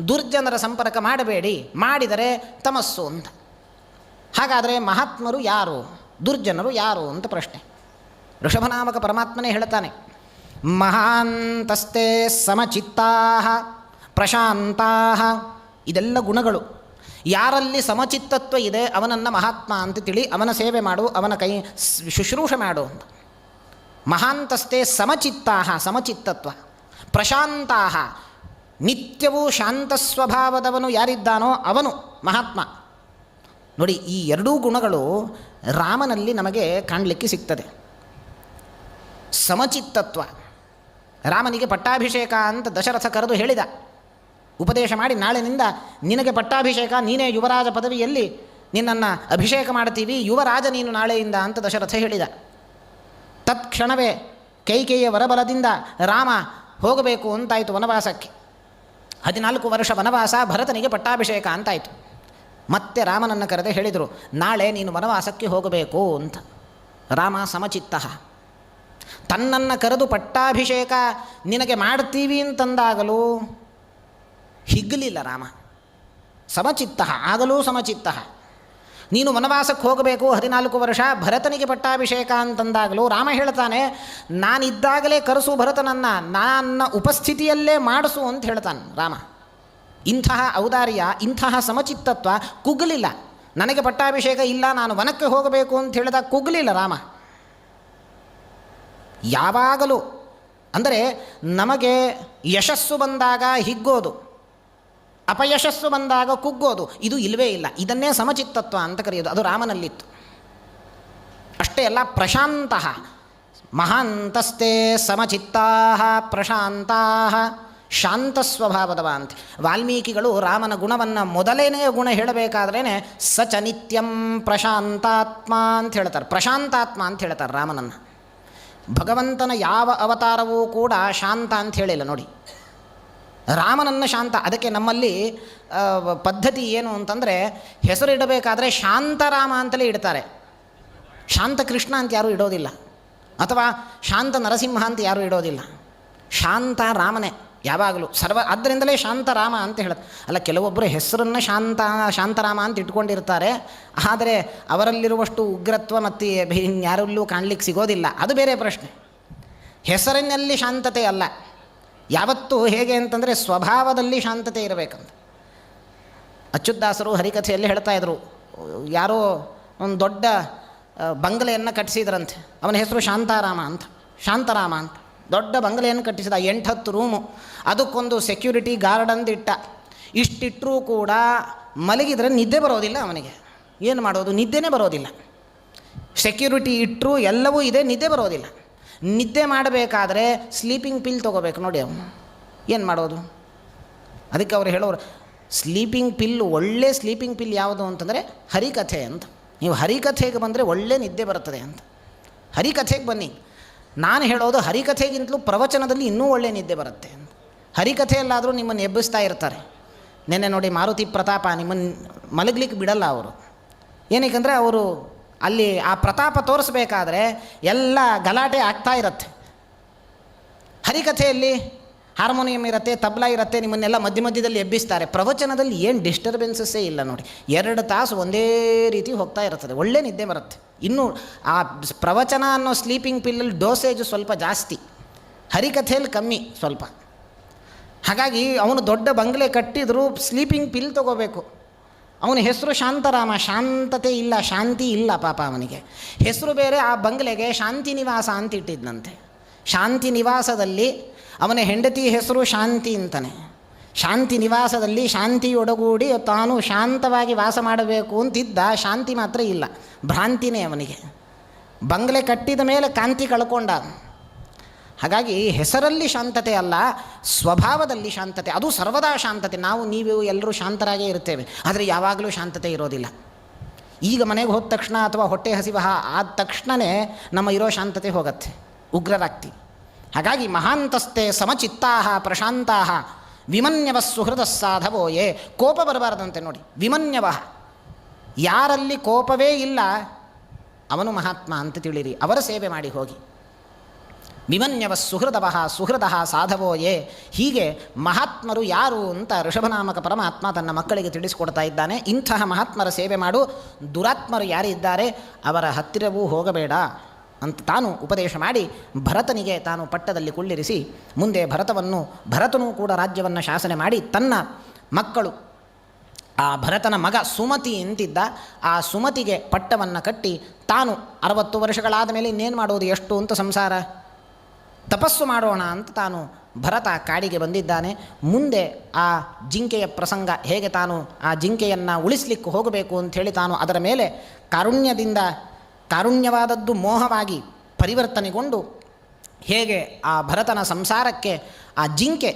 ದುರ್ಜನರ ಸಂಪರ್ಕ ಮಾಡಬೇಡಿ, ಮಾಡಿದರೆ ತಮಸ್ಸು ಅಂತ. ಹಾಗಾದರೆ ಮಹಾತ್ಮರು ಯಾರು, ದುರ್ಜನರು ಯಾರು ಅಂತ ಪ್ರಶ್ನೆ. ಋಷಭನಾಮಕ ಪರಮಾತ್ಮನೇ ಹೇಳ್ತಾನೆ, ಮಹಾಂತಸ್ತೆ ಸಮಚಿತ್ತಾ ಪ್ರಶಾಂತಾ. ಇದೆಲ್ಲ ಗುಣಗಳು. ಯಾರಲ್ಲಿ ಸಮಚಿತ್ತತ್ವ ಇದೆ ಅವನನ್ನು ಮಹಾತ್ಮ ಅಂತ ತಿಳಿ, ಅವನ ಸೇವೆ ಮಾಡು, ಅವನ ಕೈ ಶುಶ್ರೂಷೆ ಮಾಡು ಅಂತ. ಮಹಾಂತಸ್ತೆ ಸಮಚಿತ್ತಾ, ಸಮಚಿತ್ತತ್ವ. ಪ್ರಶಾಂತಾ, ನಿತ್ಯವೂ ಶಾಂತ ಸ್ವಭಾವದವನು ಯಾರಿದ್ದಾನೋ ಅವನು ಮಹಾತ್ಮ. ನೋಡಿ, ಈ ಎರಡೂ ಗುಣಗಳು ರಾಮನಲ್ಲಿ ನಮಗೆ ಕಾಣಲಿಕ್ಕೆ ಸಿಗ್ತದೆ. ಸಮಚಿತ್ತತ್ವ. ರಾಮನಿಗೆ ಪಟ್ಟಾಭಿಷೇಕ ಅಂತ ದಶರಥ ಕರೆದು ಹೇಳಿದ, ಉಪದೇಶ ಮಾಡಿ, ನಾಳಿನಿಂದ ನಿನಗೆ ಪಟ್ಟಾಭಿಷೇಕ, ನೀನೇ ಯುವರಾಜ ಪದವಿಯಲ್ಲಿ ನಿನ್ನನ್ನು ಅಭಿಷೇಕ ಮಾಡ್ತೀವಿ, ಯುವರಾಜ ನೀನು ನಾಳೆಯಿಂದ ಅಂತ ದಶರಥ ಹೇಳಿದ. ತತ್ಕ್ಷಣವೇ ಕೈಕೇಯಿಯ ವರಬಲದಿಂದ ರಾಮ ಹೋಗಬೇಕು ಅಂತಾಯಿತು ವನವಾಸಕ್ಕೆ. 14 ವರ್ಷ ವನವಾಸ, ಭರತನಿಗೆ ಪಟ್ಟಾಭಿಷೇಕ ಅಂತಾಯಿತು. ಮತ್ತೆ ರಾಮನನ್ನು ಕರೆದೇ ಹೇಳಿದರು, ನಾಳೆ ನೀನು ವನವಾಸಕ್ಕೆ ಹೋಗಬೇಕು ಅಂತ. ರಾಮ ಸಮಚಿತ್ತ. ತನ್ನನ್ನು ಕರೆದು ಪಟ್ಟಾಭಿಷೇಕ ನಿನಗೆ ಮಾಡ್ತೀವಿ ಅಂತಂದಾಗಲೂ ಹಿಗ್ಗಲಿಲ್ಲ ರಾಮ. ಸಮಚಿತ್ತ, ಆಗಲೂ ಸಮಚಿತ್ತ. ನೀನು ವನವಾಸಕ್ಕೆ ಹೋಗಬೇಕು 14 ವರ್ಷ, ಭರತನಿಗೆ ಪಟ್ಟಾಭಿಷೇಕ ಅಂತಂದಾಗಲೂ ರಾಮ ಹೇಳ್ತಾನೆ, ನಾನಿದ್ದಾಗಲೇ ಕರೆಸು ಭರತನನ್ನು, ನನ್ನ ಉಪಸ್ಥಿತಿಯಲ್ಲೇ ಮಾಡಿಸು ಅಂತ ಹೇಳ್ತಾನೆ ರಾಮ. ಇಂತಹ ಔದಾರ್ಯ, ಇಂತಹ ಸಮಚಿತ್ತತ್ವ ಕುಗ್ಗಲಿಲ್ಲ. ನನಗೆ ಪಟ್ಟಾಭಿಷೇಕ ಇಲ್ಲ, ನಾನು ವನಕ್ಕೆ ಹೋಗಬೇಕು ಅಂತ ಹೇಳಿದಾಗ ಕುಗ್ಗಲಿಲ್ಲ ರಾಮ. ಯಾವಾಗಲೂ ಅಂದರೆ ನಮಗೆ ಯಶಸ್ಸು ಬಂದಾಗ ಹಿಗ್ಗೋದು, ಅಪಯಶಸ್ಸು ಬಂದಾಗ ಕುಗ್ಗೋದು, ಇದು ಇಲ್ಲವೇ ಇಲ್ಲ. ಇದನ್ನೇ ಸಮಚಿತ್ತತ್ವ ಅಂತ ಕರೆಯೋದು. ಅದು ರಾಮನಲ್ಲಿತ್ತು. ಅಷ್ಟೇ ಅಲ್ಲ, ಪ್ರಶಾಂತ. ಮಹಾಂತಸ್ತೆ ಸಮಚಿತ್ತಾ ಪ್ರಶಾಂತಾ, ಶಾಂತ ಸ್ವಭಾವದವ ಅಂತ. ವಾಲ್ಮೀಕಿಗಳು ರಾಮನ ಗುಣವನ್ನು ಮೊದಲನೇ ಗುಣ ಹೇಳಬೇಕಾದ್ರೇ ಸಚ ನಿತ್ಯಂ ಪ್ರಶಾಂತಾತ್ಮ ಅಂತ ಹೇಳ್ತಾರೆ. ಪ್ರಶಾಂತಾತ್ಮ ಅಂತ ಹೇಳ್ತಾರೆ ರಾಮನನ್ನು. ಭಗವಂತನ ಯಾವ ಅವತಾರವೂ ಕೂಡ ಶಾಂತ ಅಂತ ಹೇಳಿಲ್ಲ ನೋಡಿ, ರಾಮನನ್ನು ಶಾಂತ. ಅದಕ್ಕೆ ನಮ್ಮಲ್ಲಿ ಪದ್ಧತಿ ಏನು ಅಂತಂದರೆ, ಹೆಸರು ಇಡಬೇಕಾದ್ರೆ ಶಾಂತರಾಮ ಅಂತಲೇ ಇಡ್ತಾರೆ, ಶಾಂತ ಕೃಷ್ಣ ಅಂತ ಯಾರೂ ಇಡೋದಿಲ್ಲ. ಅಥವಾ ಶಾಂತ ನರಸಿಂಹ ಅಂತ ಯಾರೂ ಇಡೋದಿಲ್ಲ. ಶಾಂತ ರಾಮನೇ ಯಾವಾಗಲೂ ಆದ್ದರಿಂದಲೇ ಶಾಂತರಾಮ ಅಂತ ಹೇಳೋದು. ಅಲ್ಲ, ಕೆಲವೊಬ್ಬರು ಹೆಸರನ್ನು ಶಾಂತರಾಮ ಅಂತ ಇಟ್ಕೊಂಡಿರ್ತಾರೆ, ಆದರೆ ಅವರಲ್ಲಿರುವಷ್ಟು ಉಗ್ರತ್ವ ಮತ್ತು ಯಾರಲ್ಲೂ ಕಾಣಲಿಕ್ಕೆ ಸಿಗೋದಿಲ್ಲ. ಅದು ಬೇರೆ ಪ್ರಶ್ನೆ. ಹೆಸರಿನಲ್ಲಿ ಶಾಂತತೆ ಅಲ್ಲ, ಯಾವತ್ತೂ ಹೇಗೆ ಅಂತಂದರೆ ಸ್ವಭಾವದಲ್ಲಿ ಶಾಂತತೆ ಇರಬೇಕಂತ. ಅಚ್ಯುತದಾಸರು ಹರಿಕಥೆಯಲ್ಲಿ ಹೇಳ್ತಾ ಇದ್ರು, ಯಾರೋ ಒಂದು ದೊಡ್ಡ ಬಂಗಲೆಯನ್ನು ಕಟ್ಟಿಸಿದ್ರಂತೆ. ಅವನ ಹೆಸರು ಶಾಂತಾರಾಮ ಅಂತ ದೊಡ್ಡ ಬಂಗಲೆಯನ್ನು ಕಟ್ಟಿಸಿದ, 8-10 ರೂಮು, ಅದಕ್ಕೊಂದು ಸೆಕ್ಯೂರಿಟಿ ಗಾರ್ಡ್ ಅಂದಿಟ್ಟ. ಇಷ್ಟಿಟ್ಟರೂ ಕೂಡ ಮಲಗಿದರೆ ನಿದ್ದೆ ಬರೋದಿಲ್ಲ ಅವನಿಗೆ. ಏನು ಮಾಡೋದು? ನಿದ್ದೆನೇ ಬರೋದಿಲ್ಲ. ಸೆಕ್ಯೂರಿಟಿ ಇಟ್ಟರು ಎಲ್ಲವೂ ಇದೆ, ನಿದ್ದೆ ಬರೋದಿಲ್ಲ. ನಿದ್ದೆ ಮಾಡಬೇಕಾದ್ರೆ ಸ್ಲೀಪಿಂಗ್ ಪಿಲ್ ತೊಗೋಬೇಕು ನೋಡಿ ಅವನು. ಏನು ಮಾಡೋದು? ಅದಕ್ಕೆ ಅವ್ರು ಹೇಳೋರು, ಸ್ಲೀಪಿಂಗ್ ಪಿಲ್, ಒಳ್ಳೆ ಸ್ಲೀಪಿಂಗ್ ಪಿಲ್ ಯಾವುದು ಅಂತಂದರೆ ಹರಿಕಥೆ ಅಂತ. ನೀವು ಹರಿಕಥೆಗೆ ಬಂದರೆ ಒಳ್ಳೆ ನಿದ್ದೆ ಬರುತ್ತದೆ ಅಂತ. ಹರಿಕಥೆಗೆ ಬನ್ನಿ. ನಾನು ಹೇಳೋದು ಹರಿಕಥೆಗಿಂತಲೂ ಪ್ರವಚನದಲ್ಲಿ ಇನ್ನೂ ಒಳ್ಳೆ ನಿದ್ದೆ ಬರುತ್ತೆ ಅಂತ. ಹರಿಕಥೆಯಲ್ಲಾದರೂ ನಿಮ್ಮನ್ನು ಎಬ್ಬಿಸ್ತಾ ಇರ್ತಾರೆ. ನೆನ್ನೆ ನೋಡಿ ಮಾರುತಿ ಪ್ರತಾಪ ನಿಮ್ಮನ್ನು ಮಲಗಲಿಕ್ಕೆ ಬಿಡಲ್ಲ ಅವರು. ಏನಕ್ಕೆಂದರೆ ಅವರು ಅಲ್ಲಿ ಆ ಪ್ರತಾಪ ತೋರಿಸ್ಬೇಕಾದ್ರೆ ಎಲ್ಲ ಗಲಾಟೆ ಆಗ್ತಾ ಇರುತ್ತೆ. ಹರಿಕಥೆಯಲ್ಲಿ ಹಾರ್ಮೋನಿಯಂ ಇರುತ್ತೆ, ತಬಲಾ ಇರುತ್ತೆ, ನಿಮ್ಮನ್ನೆಲ್ಲ ಮಧ್ಯದಲ್ಲಿ ಎಬ್ಬಿಸ್ತಾರೆ. ಪ್ರವಚನದಲ್ಲಿ ಏನು ಡಿಸ್ಟರ್ಬೆನ್ಸಸ್ಸೇ ಇಲ್ಲ ನೋಡಿ. 2 ತಾಸು ಒಂದೇ ರೀತಿ ಹೋಗ್ತಾ ಇರ್ತದೆ, ಒಳ್ಳೆ ನಿದ್ದೆ ಬರುತ್ತೆ. ಇನ್ನು ಆ ಪ್ರವಚನ ಅನ್ನೋ ಸ್ಲೀಪಿಂಗ್ ಪಿಲ್ಲಲ್ಲಿ ಡೋಸೇಜು ಸ್ವಲ್ಪ ಜಾಸ್ತಿ, ಹರಿಕಥೆಯಲ್ಲಿ ಕಮ್ಮಿ ಸ್ವಲ್ಪ. ಹಾಗಾಗಿ ಅವನು ದೊಡ್ಡ ಬಂಗಲೆ ಕಟ್ಟಿದರೂ ಸ್ಲೀಪಿಂಗ್ ಪಿಲ್ ತೊಗೋಬೇಕು. ಅವನ ಹೆಸರು ಶಾಂತರಾಮ, ಶಾಂತತೆ ಇಲ್ಲ, ಶಾಂತಿ ಇಲ್ಲ ಪಾಪ ಅವನಿಗೆ. ಹೆಸರು ಬೇರೆ, ಆ ಬಂಗಲೆಗೆ ಶಾಂತಿ ನಿವಾಸ ಅಂತ ಇಟ್ಟಿದ್ದಂತೆ. ಶಾಂತಿ ನಿವಾಸದಲ್ಲಿ ಅವನ ಹೆಂಡತಿ ಹೆಸರು ಶಾಂತಿ ಅಂತಾನೆ. ಶಾಂತಿ ನಿವಾಸದಲ್ಲಿ ಶಾಂತಿಯೊಡಗೂಡಿ ತಾನು ಶಾಂತವಾಗಿ ವಾಸ ಮಾಡಬೇಕು ಅಂತಿದ್ದ. ಶಾಂತಿ ಮಾತ್ರ ಇಲ್ಲ, ಭ್ರಾಂತಿನೇ ಅವನಿಗೆ. ಬಂಗಲೆ ಕಟ್ಟಿದ ಮೇಲೆ ಕಾಂತಿ ಕಳ್ಕೊಂಡ. ಹಾಗಾಗಿ ಹೆಸರಲ್ಲಿ ಶಾಂತತೆ ಅಲ್ಲ, ಸ್ವಭಾವದಲ್ಲಿ ಶಾಂತತೆ. ಅದು ಸರ್ವದಾ ಶಾಂತತೆ. ನೀವು ಎಲ್ಲರೂ ಶಾಂತರಾಗೇ ಇರ್ತೇವೆ, ಆದರೆ ಯಾವಾಗಲೂ ಶಾಂತತೆ ಇರೋದಿಲ್ಲ. ಈಗ ಮನೆಗೆ ಹೋದ ತಕ್ಷಣ ಅಥವಾ ಹೊಟ್ಟೆ ಹಸಿವ ಆದ ತಕ್ಷಣವೇ ನಮ್ಮ ಇರೋ ಶಾಂತತೆ ಹೋಗುತ್ತೆ, ಉಗ್ರರಾಗ್ತಿ. ಹಾಗಾಗಿ ಮಹಾಂತಸ್ತೆ ಸಮಚಿತ್ತಾ ಪ್ರಶಾಂತಾ ವಿಮನ್ಯವ ಸುಹೃದ ಸಾಧವೋಯೇ. ಕೋಪ ಬರಬಾರ್ದಂತೆ ನೋಡಿ. ವಿಮನ್ಯವ, ಯಾರಲ್ಲಿ ಕೋಪವೇ ಇಲ್ಲ ಅವನು ಮಹಾತ್ಮ ಅಂತ ತಿಳಿರಿ. ಅವರ ಸೇವೆ ಮಾಡಿ ಹೋಗಿ. ವಿಮನ್ಯವ ಸುಹೃದ ಸಾಧವೋಯೇ. ಹೀಗೆ ಮಹಾತ್ಮರು ಯಾರು ಅಂತ ಋಷಭನಾಮಕ ಪರಮಾತ್ಮ ತನ್ನ ಮಕ್ಕಳಿಗೆ ತಿಳಿಸಿಕೊಡ್ತಾ ಇದ್ದಾನೆ. ಇಂತಹ ಮಹಾತ್ಮರ ಸೇವೆ ಮಾಡು. ದುರಾತ್ಮರು ಯಾರಿದ್ದಾರೆ ಅವರ ಹತ್ತಿರವೂ ಹೋಗಬೇಡ ಅಂತ ತಾನು ಉಪದೇಶ ಮಾಡಿ ಭರತನಿಗೆ ತಾನು ಪಟ್ಟದಲ್ಲಿ ಕುಳ್ಳಿರಿಸಿ, ಮುಂದೆ ಭರತನೂ ಕೂಡ ರಾಜ್ಯವನ್ನು ಶಾಸನೆ ಮಾಡಿ ತನ್ನ ಮಕ್ಕಳು, ಆ ಭರತನ ಮಗ ಸುಮತಿ ಅಂತಿದ್ದ, ಆ ಸುಮತಿಗೆ ಪಟ್ಟವನ್ನು ಕಟ್ಟಿ ತಾನು 60 ವರ್ಷಗಳಾದ ಮೇಲೆ ಇನ್ನೇನು ಮಾಡೋದು, ಎಷ್ಟು ಅಂತ ಸಂಸಾರ, ತಪಸ್ಸು ಮಾಡೋಣ ಅಂತ ತಾನು ಭರತ ಕಾಡಿಗೆ ಬಂದಿದ್ದಾನೆ. ಮುಂದೆ ಆ ಜಿಂಕೆಯ ಪ್ರಸಂಗ, ಹೇಗೆ ತಾನು ಆ ಜಿಂಕೆಯನ್ನು ಉಳಿಸ್ಲಿಕ್ಕೆ ಹೋಗಬೇಕು ಅಂಥೇಳಿ ತಾನು ಅದರ ಮೇಲೆ ಕಾರುಣ್ಯವಾದದ್ದು ಮೋಹವಾಗಿ ಪರಿವರ್ತನೆಗೊಂಡು ಹೇಗೆ ಆ ಭರತನ ಸಂಸಾರಕ್ಕೆ ಆ ಜಿಂಕೆ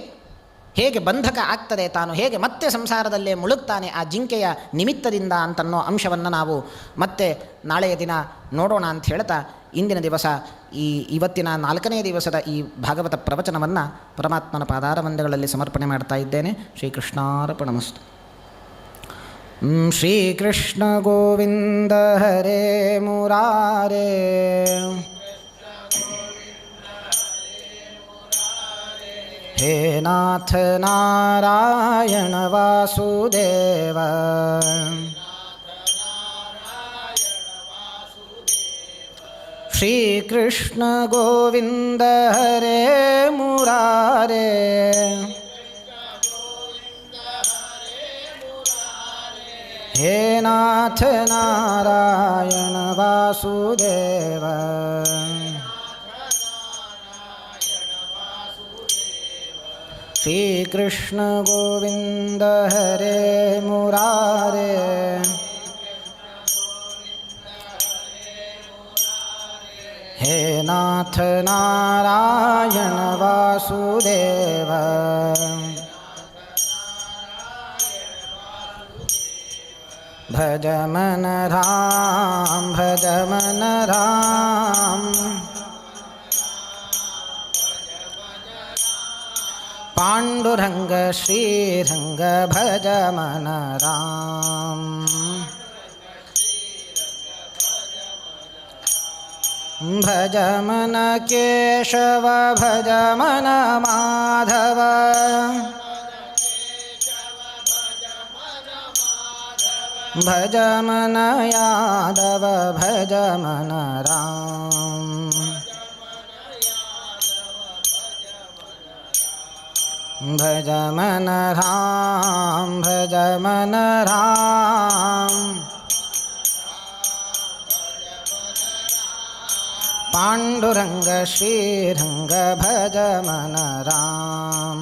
ಹೇಗೆ ಬಂಧಕ ಆಗ್ತದೆ, ತಾನು ಹೇಗೆ ಮತ್ತೆ ಸಂಸಾರದಲ್ಲೇ ಮುಳುಗ್ತಾನೆ ಆ ಜಿಂಕೆಯ ನಿಮಿತ್ತದಿಂದ ಅಂತನ್ನೋ ಅಂಶವನ್ನು ನಾವು ಮತ್ತೆ ನಾಳೆಯ ದಿನ ನೋಡೋಣ ಅಂತ ಹೇಳ್ತಾ, ಇಂದಿನ ದಿವಸ ಇವತ್ತಿನ 4ನೇ ದಿವಸದ ಈ ಭಾಗವತ ಪ್ರವಚನವನ್ನು ಪರಮಾತ್ಮನ ಪಾದಾರವಿಂದಗಳಲ್ಲಿ ಸಮರ್ಪಣೆ ಮಾಡ್ತಾ ಇದ್ದೇನೆ. ಶ್ರೀಕೃಷ್ಣಾರ್ಪಣಮಸ್ತು. ಶ್ರೀಕೃಷ್ಣ ಗೋವಿಂದ ಹರೇ ಮುರಾರೇ. ಹೇ ನಾಥ ನಾರಾಯಣ ವಾಸುದೇವ. ಶ್ರೀಕೃಷ್ಣ ಗೋವಿಂದ ಹರೇ ಮುರಾರೇ. ಹೇ ನಾಥ ನಾರಾಯಣ ವಾಸುದೇವ. ಶ್ರೀಕೃಷ್ಣ ಗೋವಿಂದ ಹರೇ ಮುರಾರೇ. ಹೇ ನಾಥ ನಾರಾಯಣ ವಾಸುದೇವ. ಭಜ ಮನ ರಾಮ ಭಜ ಮನ ರಾಮ. ಪಾಂಡುರಂಗ ಶ್ರೀರಂಗ ಭಜ ಮನ ರಾಮ. ಭಜ ಮನ ಕೇಶವ ಭಜ ಮನ ಮಾಧವ ಭಜ ಮನ ಯಾದವ ಭಜ ಮನ ರಾಮ ಭಜ ಮನ ರಾಮ ಭಜ ಮನ ರಾಮ ಪಾಂಡುರಂಗ ಶ್ರೀರಂಗ ಭಜ ಮನ ರಾಮ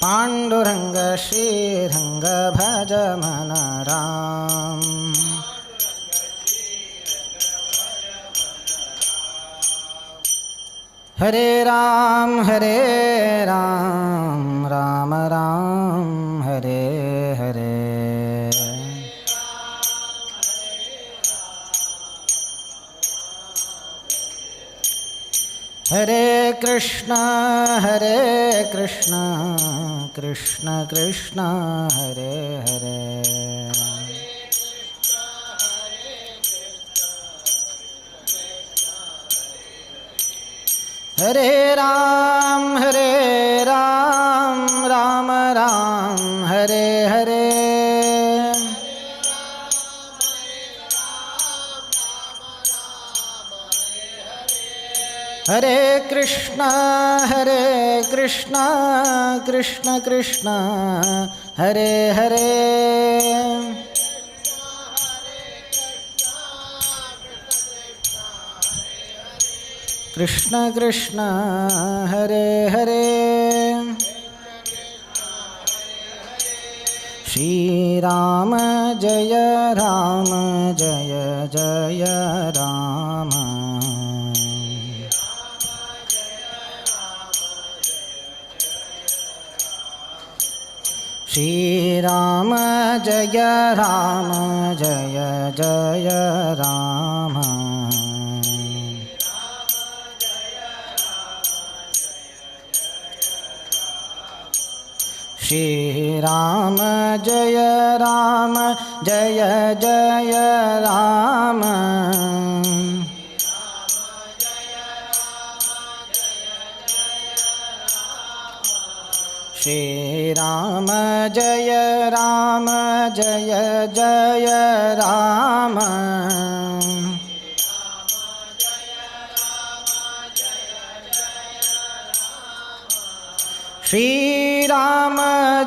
ಪಾಂಡುರಂಗ ಶ್ರೀರಂಗ ಭಜ ಮನ ರಾಮ ಹರೇ ರಾಮ ರಾಮ ರಾಮ ಹರೇ ಹರೇ ಹರೇ ಕೃಷ್ಣ ಕೃಷ್ಣ ಕೃಷ್ಣ ಹರೇ ಹರೇ ಹರೇ ರಾಮ ರಾಮ ರಾಮ ಹರೇ ಹರೇ ಹರೇ ಕೃಷ್ಣ ಕೃಷ್ಣ ಕೃಷ್ಣ ಹರೇ ಹರೇ ಕೃಷ್ಣ ಕೃಷ್ಣ ಹರೇ ಹರೇ ಶ್ರೀರಾಮ ಜಯ ರಾಮ ಜಯ ಜಯ ರಾಮ ಶ್ರೀರಾಮ ಜಯ ರಾಮ ಜಯ ಜಯ ರಾಮ ಶ್ರೀರಾಮ ಜಯ ರಾಮ ಜಯ ಜಯ ರಾಮ ಶ್ರೀರಾಮ ಜಯ ರಾಮ ಜಯ ಜಯ ರಾಮ ಶ್ರೀರಾಮ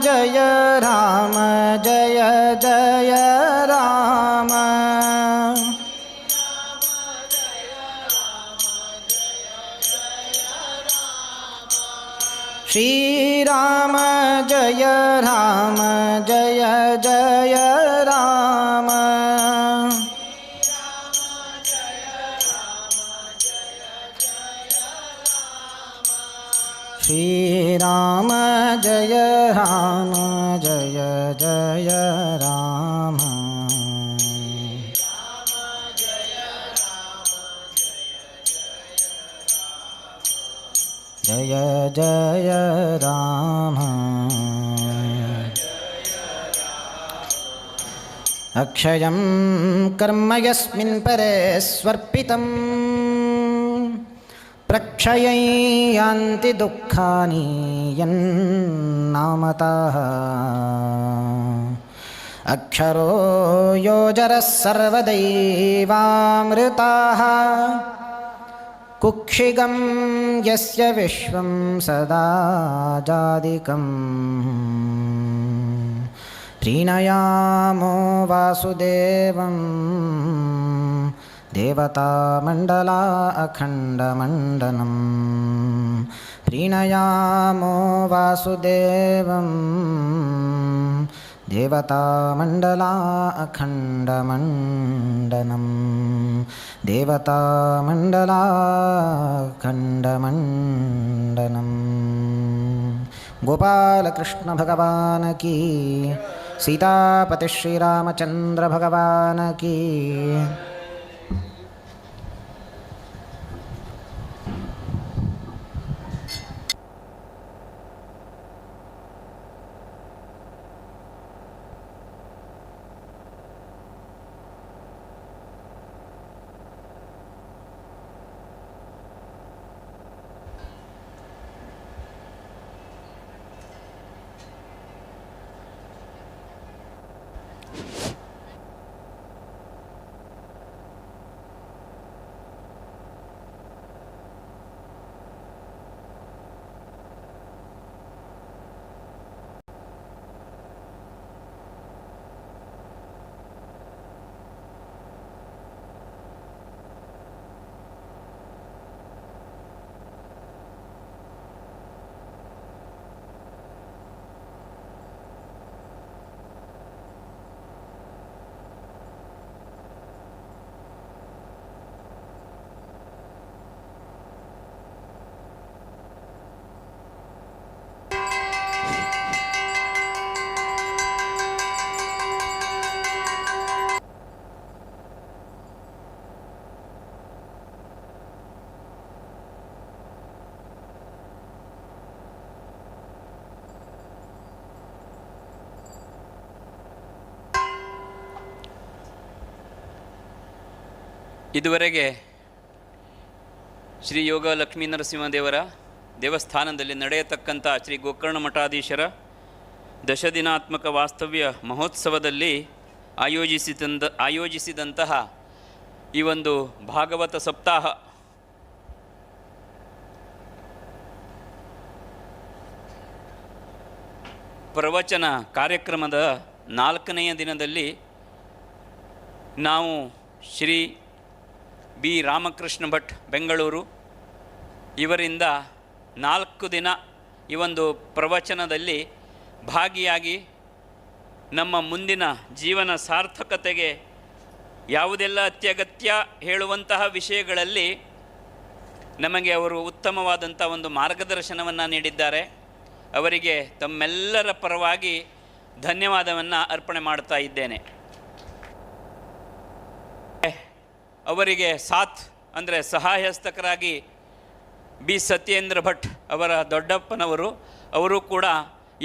ಜಯ ರಾಮ ಜಯ ಜಯ ರಾಮ ಶ್ರೀರಾಮ ಜಯ ರಾಮ ಜಯ ಜಯ ರಾಮ ಶ್ರೀರಾಮ ಜಯ ರಾಮ ಜಯ ಜಯ ರಾಮ ಜಯ ಜಯ ರಾಮ ಅಕ್ಷಯಂ ಕರ್ಮ ಯಸ್ಮಿನ್ ಪರೇ ಸ್ವರ್ಪಿತಂ ಪ್ರಕ್ಷಯೈ ಯಾಂತಿ ದುಃಖಾನಿ ಯನ್ನಾಮತಃ ಅಕ್ಷರೋ ಯೋಜರಃ ಸರ್ವದೈವಾಮೃತಃ ಕುಕ್ಷಿಗಂ ಯಸ್ಯ ವಿಶ್ವಂ ಸದಾ ಜಾದಿಕಂ ಪ್ರೀಣಯಾಮೋ ವಾಸುದೇವಂ ದೇವತಾಮಂಡಲ ಅಖಂಡಮಂಡನಂ ಪ್ರೀಣಯಾಮೋ ವಾಸುದೇವಂ ದೇವತಾಮಂಡಲ ಅಖಂಡಮಂಡನಂ ದೇವತಾಮಂಡಲ ಖಂಡಮಂಡನಂ ಗೋಪಾಲಕೃಷ್ಣ ಭಗವಾನ್ ಕೀ ಸೀತಾಪತಿ ಶ್ರೀರಾಮಚಂದ್ರ ಭಗವಾನ್ ಕೀ ಇದುವರೆಗೆ ಶ್ರೀ ಯೋಗ ಲಕ್ಷ್ಮೀ ನರಸಿಂಹದೇವರ ದೇವಸ್ಥಾನದಲ್ಲಿ ನಡೆಯತಕ್ಕಂಥ ಶ್ರೀ ಗೋಕರ್ಣ ಮಠಾಧೀಶರ ದಶದಿನಾತ್ಮಕ ವಾಸ್ತವ್ಯ ಮಹೋತ್ಸವದಲ್ಲಿ ಆಯೋಜಿಸಿದಂತಹ ಈ ಒಂದು ಭಾಗವತ ಸಪ್ತಾಹ ಪ್ರವಚನ ಕಾರ್ಯಕ್ರಮದ 4ನೆಯ ದಿನದಲ್ಲಿ ನಾವು ಶ್ರೀ ಬಿ ರಾಮಕೃಷ್ಣ ಭಟ್ ಬೆಂಗಳೂರು ಇವರಿಂದ 4 ದಿನ ಈ ಒಂದು ಪ್ರವಚನದಲ್ಲಿ ಭಾಗಿಯಾಗಿ ನಮ್ಮ ಮುಂದಿನ ಜೀವನ ಸಾರ್ಥಕತೆಗೆ ಯಾವುದೆಲ್ಲ ಅತ್ಯಗತ್ಯ ಹೇಳುವಂತಹ ವಿಷಯಗಳಲ್ಲಿ ನಮಗೆ ಅವರು ಉತ್ತಮವಾದಂಥ ಒಂದು ಮಾರ್ಗದರ್ಶನವನ್ನು ನೀಡಿದ್ದಾರೆ. ಅವರಿಗೆ ತಮ್ಮೆಲ್ಲರ ಪರವಾಗಿ ಧನ್ಯವಾದವನ್ನು ಅರ್ಪಣೆ ಮಾಡ್ತಾ ಇದ್ದೇನೆ. ಅವರಿಗೆ ಸಾಥ್ ಅಂದರೆ ಸಹಾಯಸ್ತಕರಾಗಿ ಬಿ ಸತ್ಯೇಂದ್ರ ಭಟ್ ಅವರ ದೊಡ್ಡಪ್ಪನವರು, ಅವರು ಕೂಡ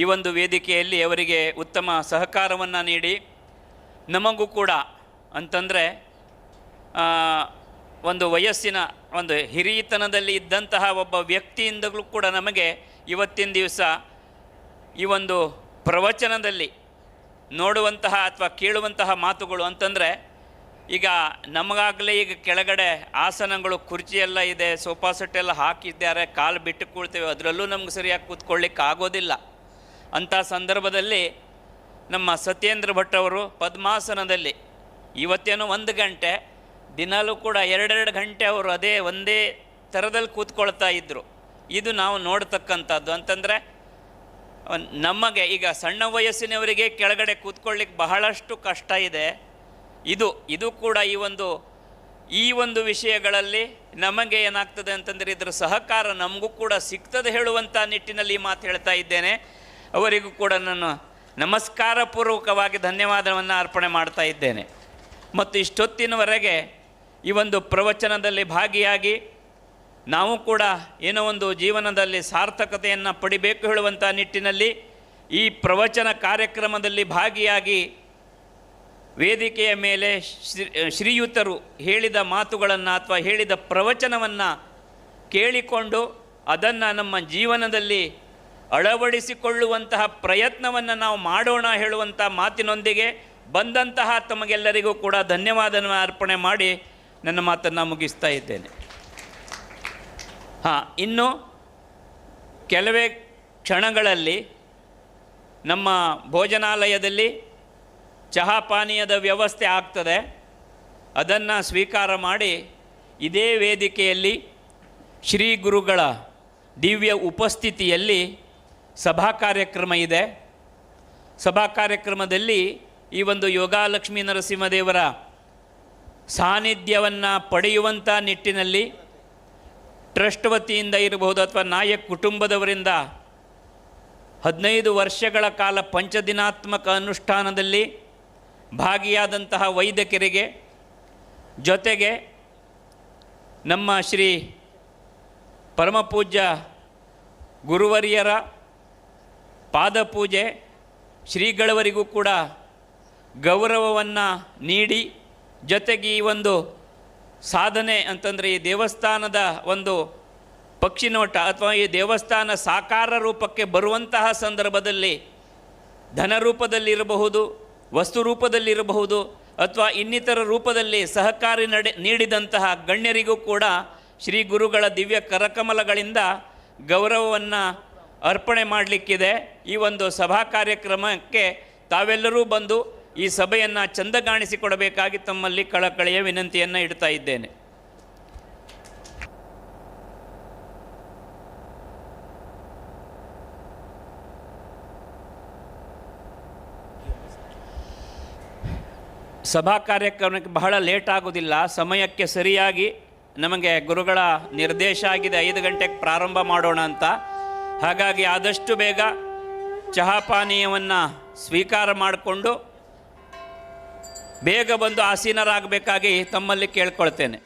ಈ ಒಂದು ವೇದಿಕೆಯಲ್ಲಿ ಅವರಿಗೆ ಉತ್ತಮ ಸಹಕಾರವನ್ನು ನೀಡಿ ನಮಗೂ ಕೂಡ ಅಂತಂದರೆ ಒಂದು ವಯಸ್ಸಿನ ಒಂದು ಹಿರಿಯತನದಲ್ಲಿ ಇದ್ದಂತಹ ಒಬ್ಬ ವ್ಯಕ್ತಿಯಿಂದಲೂ ಕೂಡ ನಮಗೆ ಇವತ್ತಿನ ದಿವಸ ಈ ಒಂದು ಪ್ರವಚನದಲ್ಲಿ ನೋಡುವಂತಹ ಅಥವಾ ಕೇಳುವಂತಹ ಮಾತುಗಳು ಅಂತಂದರೆ, ಈಗ ನಮಗಾಗಲೇ ಈಗ ಕೆಳಗಡೆ ಆಸನಗಳು ಕುರ್ಚಿಯೆಲ್ಲ ಇದೆ, ಸೋಫಾ ಸೆಟ್ ಎಲ್ಲ ಹಾಕಿದ್ದಾರೆ, ಕಾಲು ಬಿಟ್ಟು ಕೂಳ್ತೇವೆ, ಅದರಲ್ಲೂ ನಮ್ಗೆ ಸರಿಯಾಗಿ ಕೂತ್ಕೊಳ್ಳಿಕ್ಕೆ ಆಗೋದಿಲ್ಲ. ಅಂಥ ಸಂದರ್ಭದಲ್ಲಿ ನಮ್ಮ ಸತ್ಯೇಂದ್ರ ಭಟ್ ಅವರು ಪದ್ಮಾಸನದಲ್ಲಿ ಇವತ್ತೇನೋ 1 ಗಂಟೆ, ದಿನಾಲೂ ಕೂಡ 2 ಗಂಟೆ ಅವರು ಅದೇ ಒಂದೇ ಥರದಲ್ಲಿ ಕೂತ್ಕೊಳ್ತಾ ಇದ್ದರು. ಇದು ನಾವು ನೋಡ್ತಕ್ಕಂಥದ್ದು ಅಂತಂದರೆ, ನಮಗೆ ಈಗ ಸಣ್ಣ ವಯಸ್ಸಿನವರಿಗೆ ಕೆಳಗಡೆ ಕೂತ್ಕೊಳ್ಳಿಕ್ಕೆ ಬಹಳಷ್ಟು ಕಷ್ಟ ಇದೆ. ಇದು ಕೂಡ ಈ ಒಂದು ವಿಷಯಗಳಲ್ಲಿ ನಮಗೆ ಏನಾಗ್ತದೆ ಅಂತಂದರೆ ಇದರ ಸಹಕಾರ ನಮಗೂ ಕೂಡ ಸಿಗ್ತದೆ ಹೇಳುವಂಥ ನಿಟ್ಟಿನಲ್ಲಿ ಈ ಮಾತು ಹೇಳ್ತಾ ಇದ್ದೇನೆ. ಅವರಿಗೂ ಕೂಡ ನಾನು ನಮಸ್ಕಾರ ಪೂರ್ವಕವಾಗಿ ಧನ್ಯವಾದವನ್ನು ಅರ್ಪಣೆ ಮಾಡ್ತಾ ಇದ್ದೇನೆ. ಮತ್ತು ಇಷ್ಟೊತ್ತಿನವರೆಗೆ ಈ ಒಂದು ಪ್ರವಚನದಲ್ಲಿ ಭಾಗಿಯಾಗಿ ನಾವು ಕೂಡ ಏನೋ ಒಂದು ಜೀವನದಲ್ಲಿ ಸಾರ್ಥಕತೆಯನ್ನು ಪಡಿಬೇಕು ಹೇಳುವಂಥ ನಿಟ್ಟಿನಲ್ಲಿ ಈ ಪ್ರವಚನ ಕಾರ್ಯಕ್ರಮದಲ್ಲಿ ಭಾಗಿಯಾಗಿ ವೇದಿಕೆಯ ಮೇಲೆ ಶ್ರೀಯುತರು ಹೇಳಿದ ಮಾತುಗಳನ್ನು ಅಥವಾ ಹೇಳಿದ ಪ್ರವಚನವನ್ನು ಕೇಳಿಕೊಂಡು ಅದನ್ನು ನಮ್ಮ ಜೀವನದಲ್ಲಿ ಅಳವಡಿಸಿಕೊಳ್ಳುವಂತಹ ಪ್ರಯತ್ನವನ್ನು ನಾವು ಮಾಡೋಣ ಹೇಳುವಂಥ ಮಾತಿನೊಂದಿಗೆ ಬಂದಂತಹ ತಮಗೆಲ್ಲರಿಗೂ ಕೂಡ ಧನ್ಯವಾದವನ್ನು ಅರ್ಪಣೆ ಮಾಡಿ ನನ್ನ ಮಾತನ್ನು ಮುಗಿಸ್ತಾ ಇದ್ದೇನೆ. ಇನ್ನು ಕೆಲವೇ ಕ್ಷಣಗಳಲ್ಲಿ ನಮ್ಮ ಭೋಜನಾಲಯದಲ್ಲಿ ಚಹಾ ಪಾನೀಯದ ವ್ಯವಸ್ಥೆ ಆಗ್ತದೆ. ಅದನ್ನು ಸ್ವೀಕಾರ ಮಾಡಿ ಇದೇ ವೇದಿಕೆಯಲ್ಲಿ ಶ್ರೀ ಗುರುಗಳ ದಿವ್ಯ ಉಪಸ್ಥಿತಿಯಲ್ಲಿ ಸಭಾ ಕಾರ್ಯಕ್ರಮ ಇದೆ. ಸಭಾ ಕಾರ್ಯಕ್ರಮದಲ್ಲಿ ಈ ಒಂದು ಯೋಗಾಲಕ್ಷ್ಮೀ ನರಸಿಂಹದೇವರ ಸಾನ್ನಿಧ್ಯವನ್ನು ಪಡೆಯುವಂಥ ನಿಟ್ಟಿನಲ್ಲಿ ಟ್ರಸ್ಟ್ ವತಿಯಿಂದ ಇರಬಹುದು ಅಥವಾ ನಾಯಕ್ ಕುಟುಂಬದವರಿಂದ 15 ವರ್ಷಗಳ ಕಾಲ ಪಂಚದಿನಾತ್ಮಕ ಅನುಷ್ಠಾನದಲ್ಲಿ ಭಾಗಿಯಾದಂತಹ ವೈದ್ಯಕರಿಗೆ, ಜೊತೆಗೆ ನಮ್ಮ ಶ್ರೀ ಪರಮಪೂಜ್ಯ ಗುರುವರಿಯರ ಪಾದಪೂಜೆ ಶ್ರೀಗಳವರಿಗೂ ಕೂಡ ಗೌರವವನ್ನು ನೀಡಿ, ಜೊತೆಗೆ ಈ ಒಂದು ಸಾಧನೆ ಅಂತಂದರೆ ಈ ದೇವಸ್ಥಾನದ ಒಂದು ಪಕ್ಷಿನೋಟ ಅಥವಾ ಈ ದೇವಸ್ಥಾನ ಸಾಕಾರ ರೂಪಕ್ಕೆ ಬರುವಂತಹ ಸಂದರ್ಭದಲ್ಲಿ ಧನ ರೂಪದಲ್ಲಿರಬಹುದು, ವಸ್ತು ರೂಪದಲ್ಲಿರಬಹುದು ಅಥವಾ ಇನ್ನಿತರ ರೂಪದಲ್ಲಿ ಸಹಕಾರಿ ನೀಡಿದಂತಹ ಗಣ್ಯರಿಗೂ ಕೂಡ ಶ್ರೀ ಗುರುಗಳ ದಿವ್ಯ ಕರಕಮಲಗಳಿಂದ ಗೌರವವನ್ನು ಅರ್ಪಣೆ ಮಾಡಲಿಕ್ಕಿದೆ. ಈ ಒಂದು ಸಭಾ ಕಾರ್ಯಕ್ರಮಕ್ಕೆ ತಾವೆಲ್ಲರೂ ಬಂದು ಈ ಸಭೆಯನ್ನು ಚಂದಗಾಣಿಸಿಕೊಡಬೇಕಾಗಿ ತಮ್ಮಲ್ಲಿ ಕಳಕಳಿಯ ವಿನಂತಿಯನ್ನು ಇಡ್ತಾ ಇದ್ದೇನೆ. ಸಭಾ ಕಾರ್ಯಕ್ರಮಕ್ಕೆ ಬಹಳ ಲೇಟ್ ಆಗೋದಿಲ್ಲ, ಸಮಯಕ್ಕೆ ಸರಿಯಾಗಿ ನಮಗೆ ಗುರುಗಳ ನಿರ್ದೇಶ ಆಗಿದೆ 5 ಗಂಟೆಗೆ ಪ್ರಾರಂಭ ಮಾಡೋಣ ಅಂತ. ಹಾಗಾಗಿ ಆದಷ್ಟು ಬೇಗ ಚಹಾ ಪಾನೀಯವನ್ನು ಸ್ವೀಕಾರ ಮಾಡಿಕೊಂಡು ಬೇಗ ಬಂದು ಆಸೀನರಾಗಬೇಕಾಗಿ ತಮ್ಮಲ್ಲಿ ಕೇಳ್ಕೊಳ್ತೇನೆ.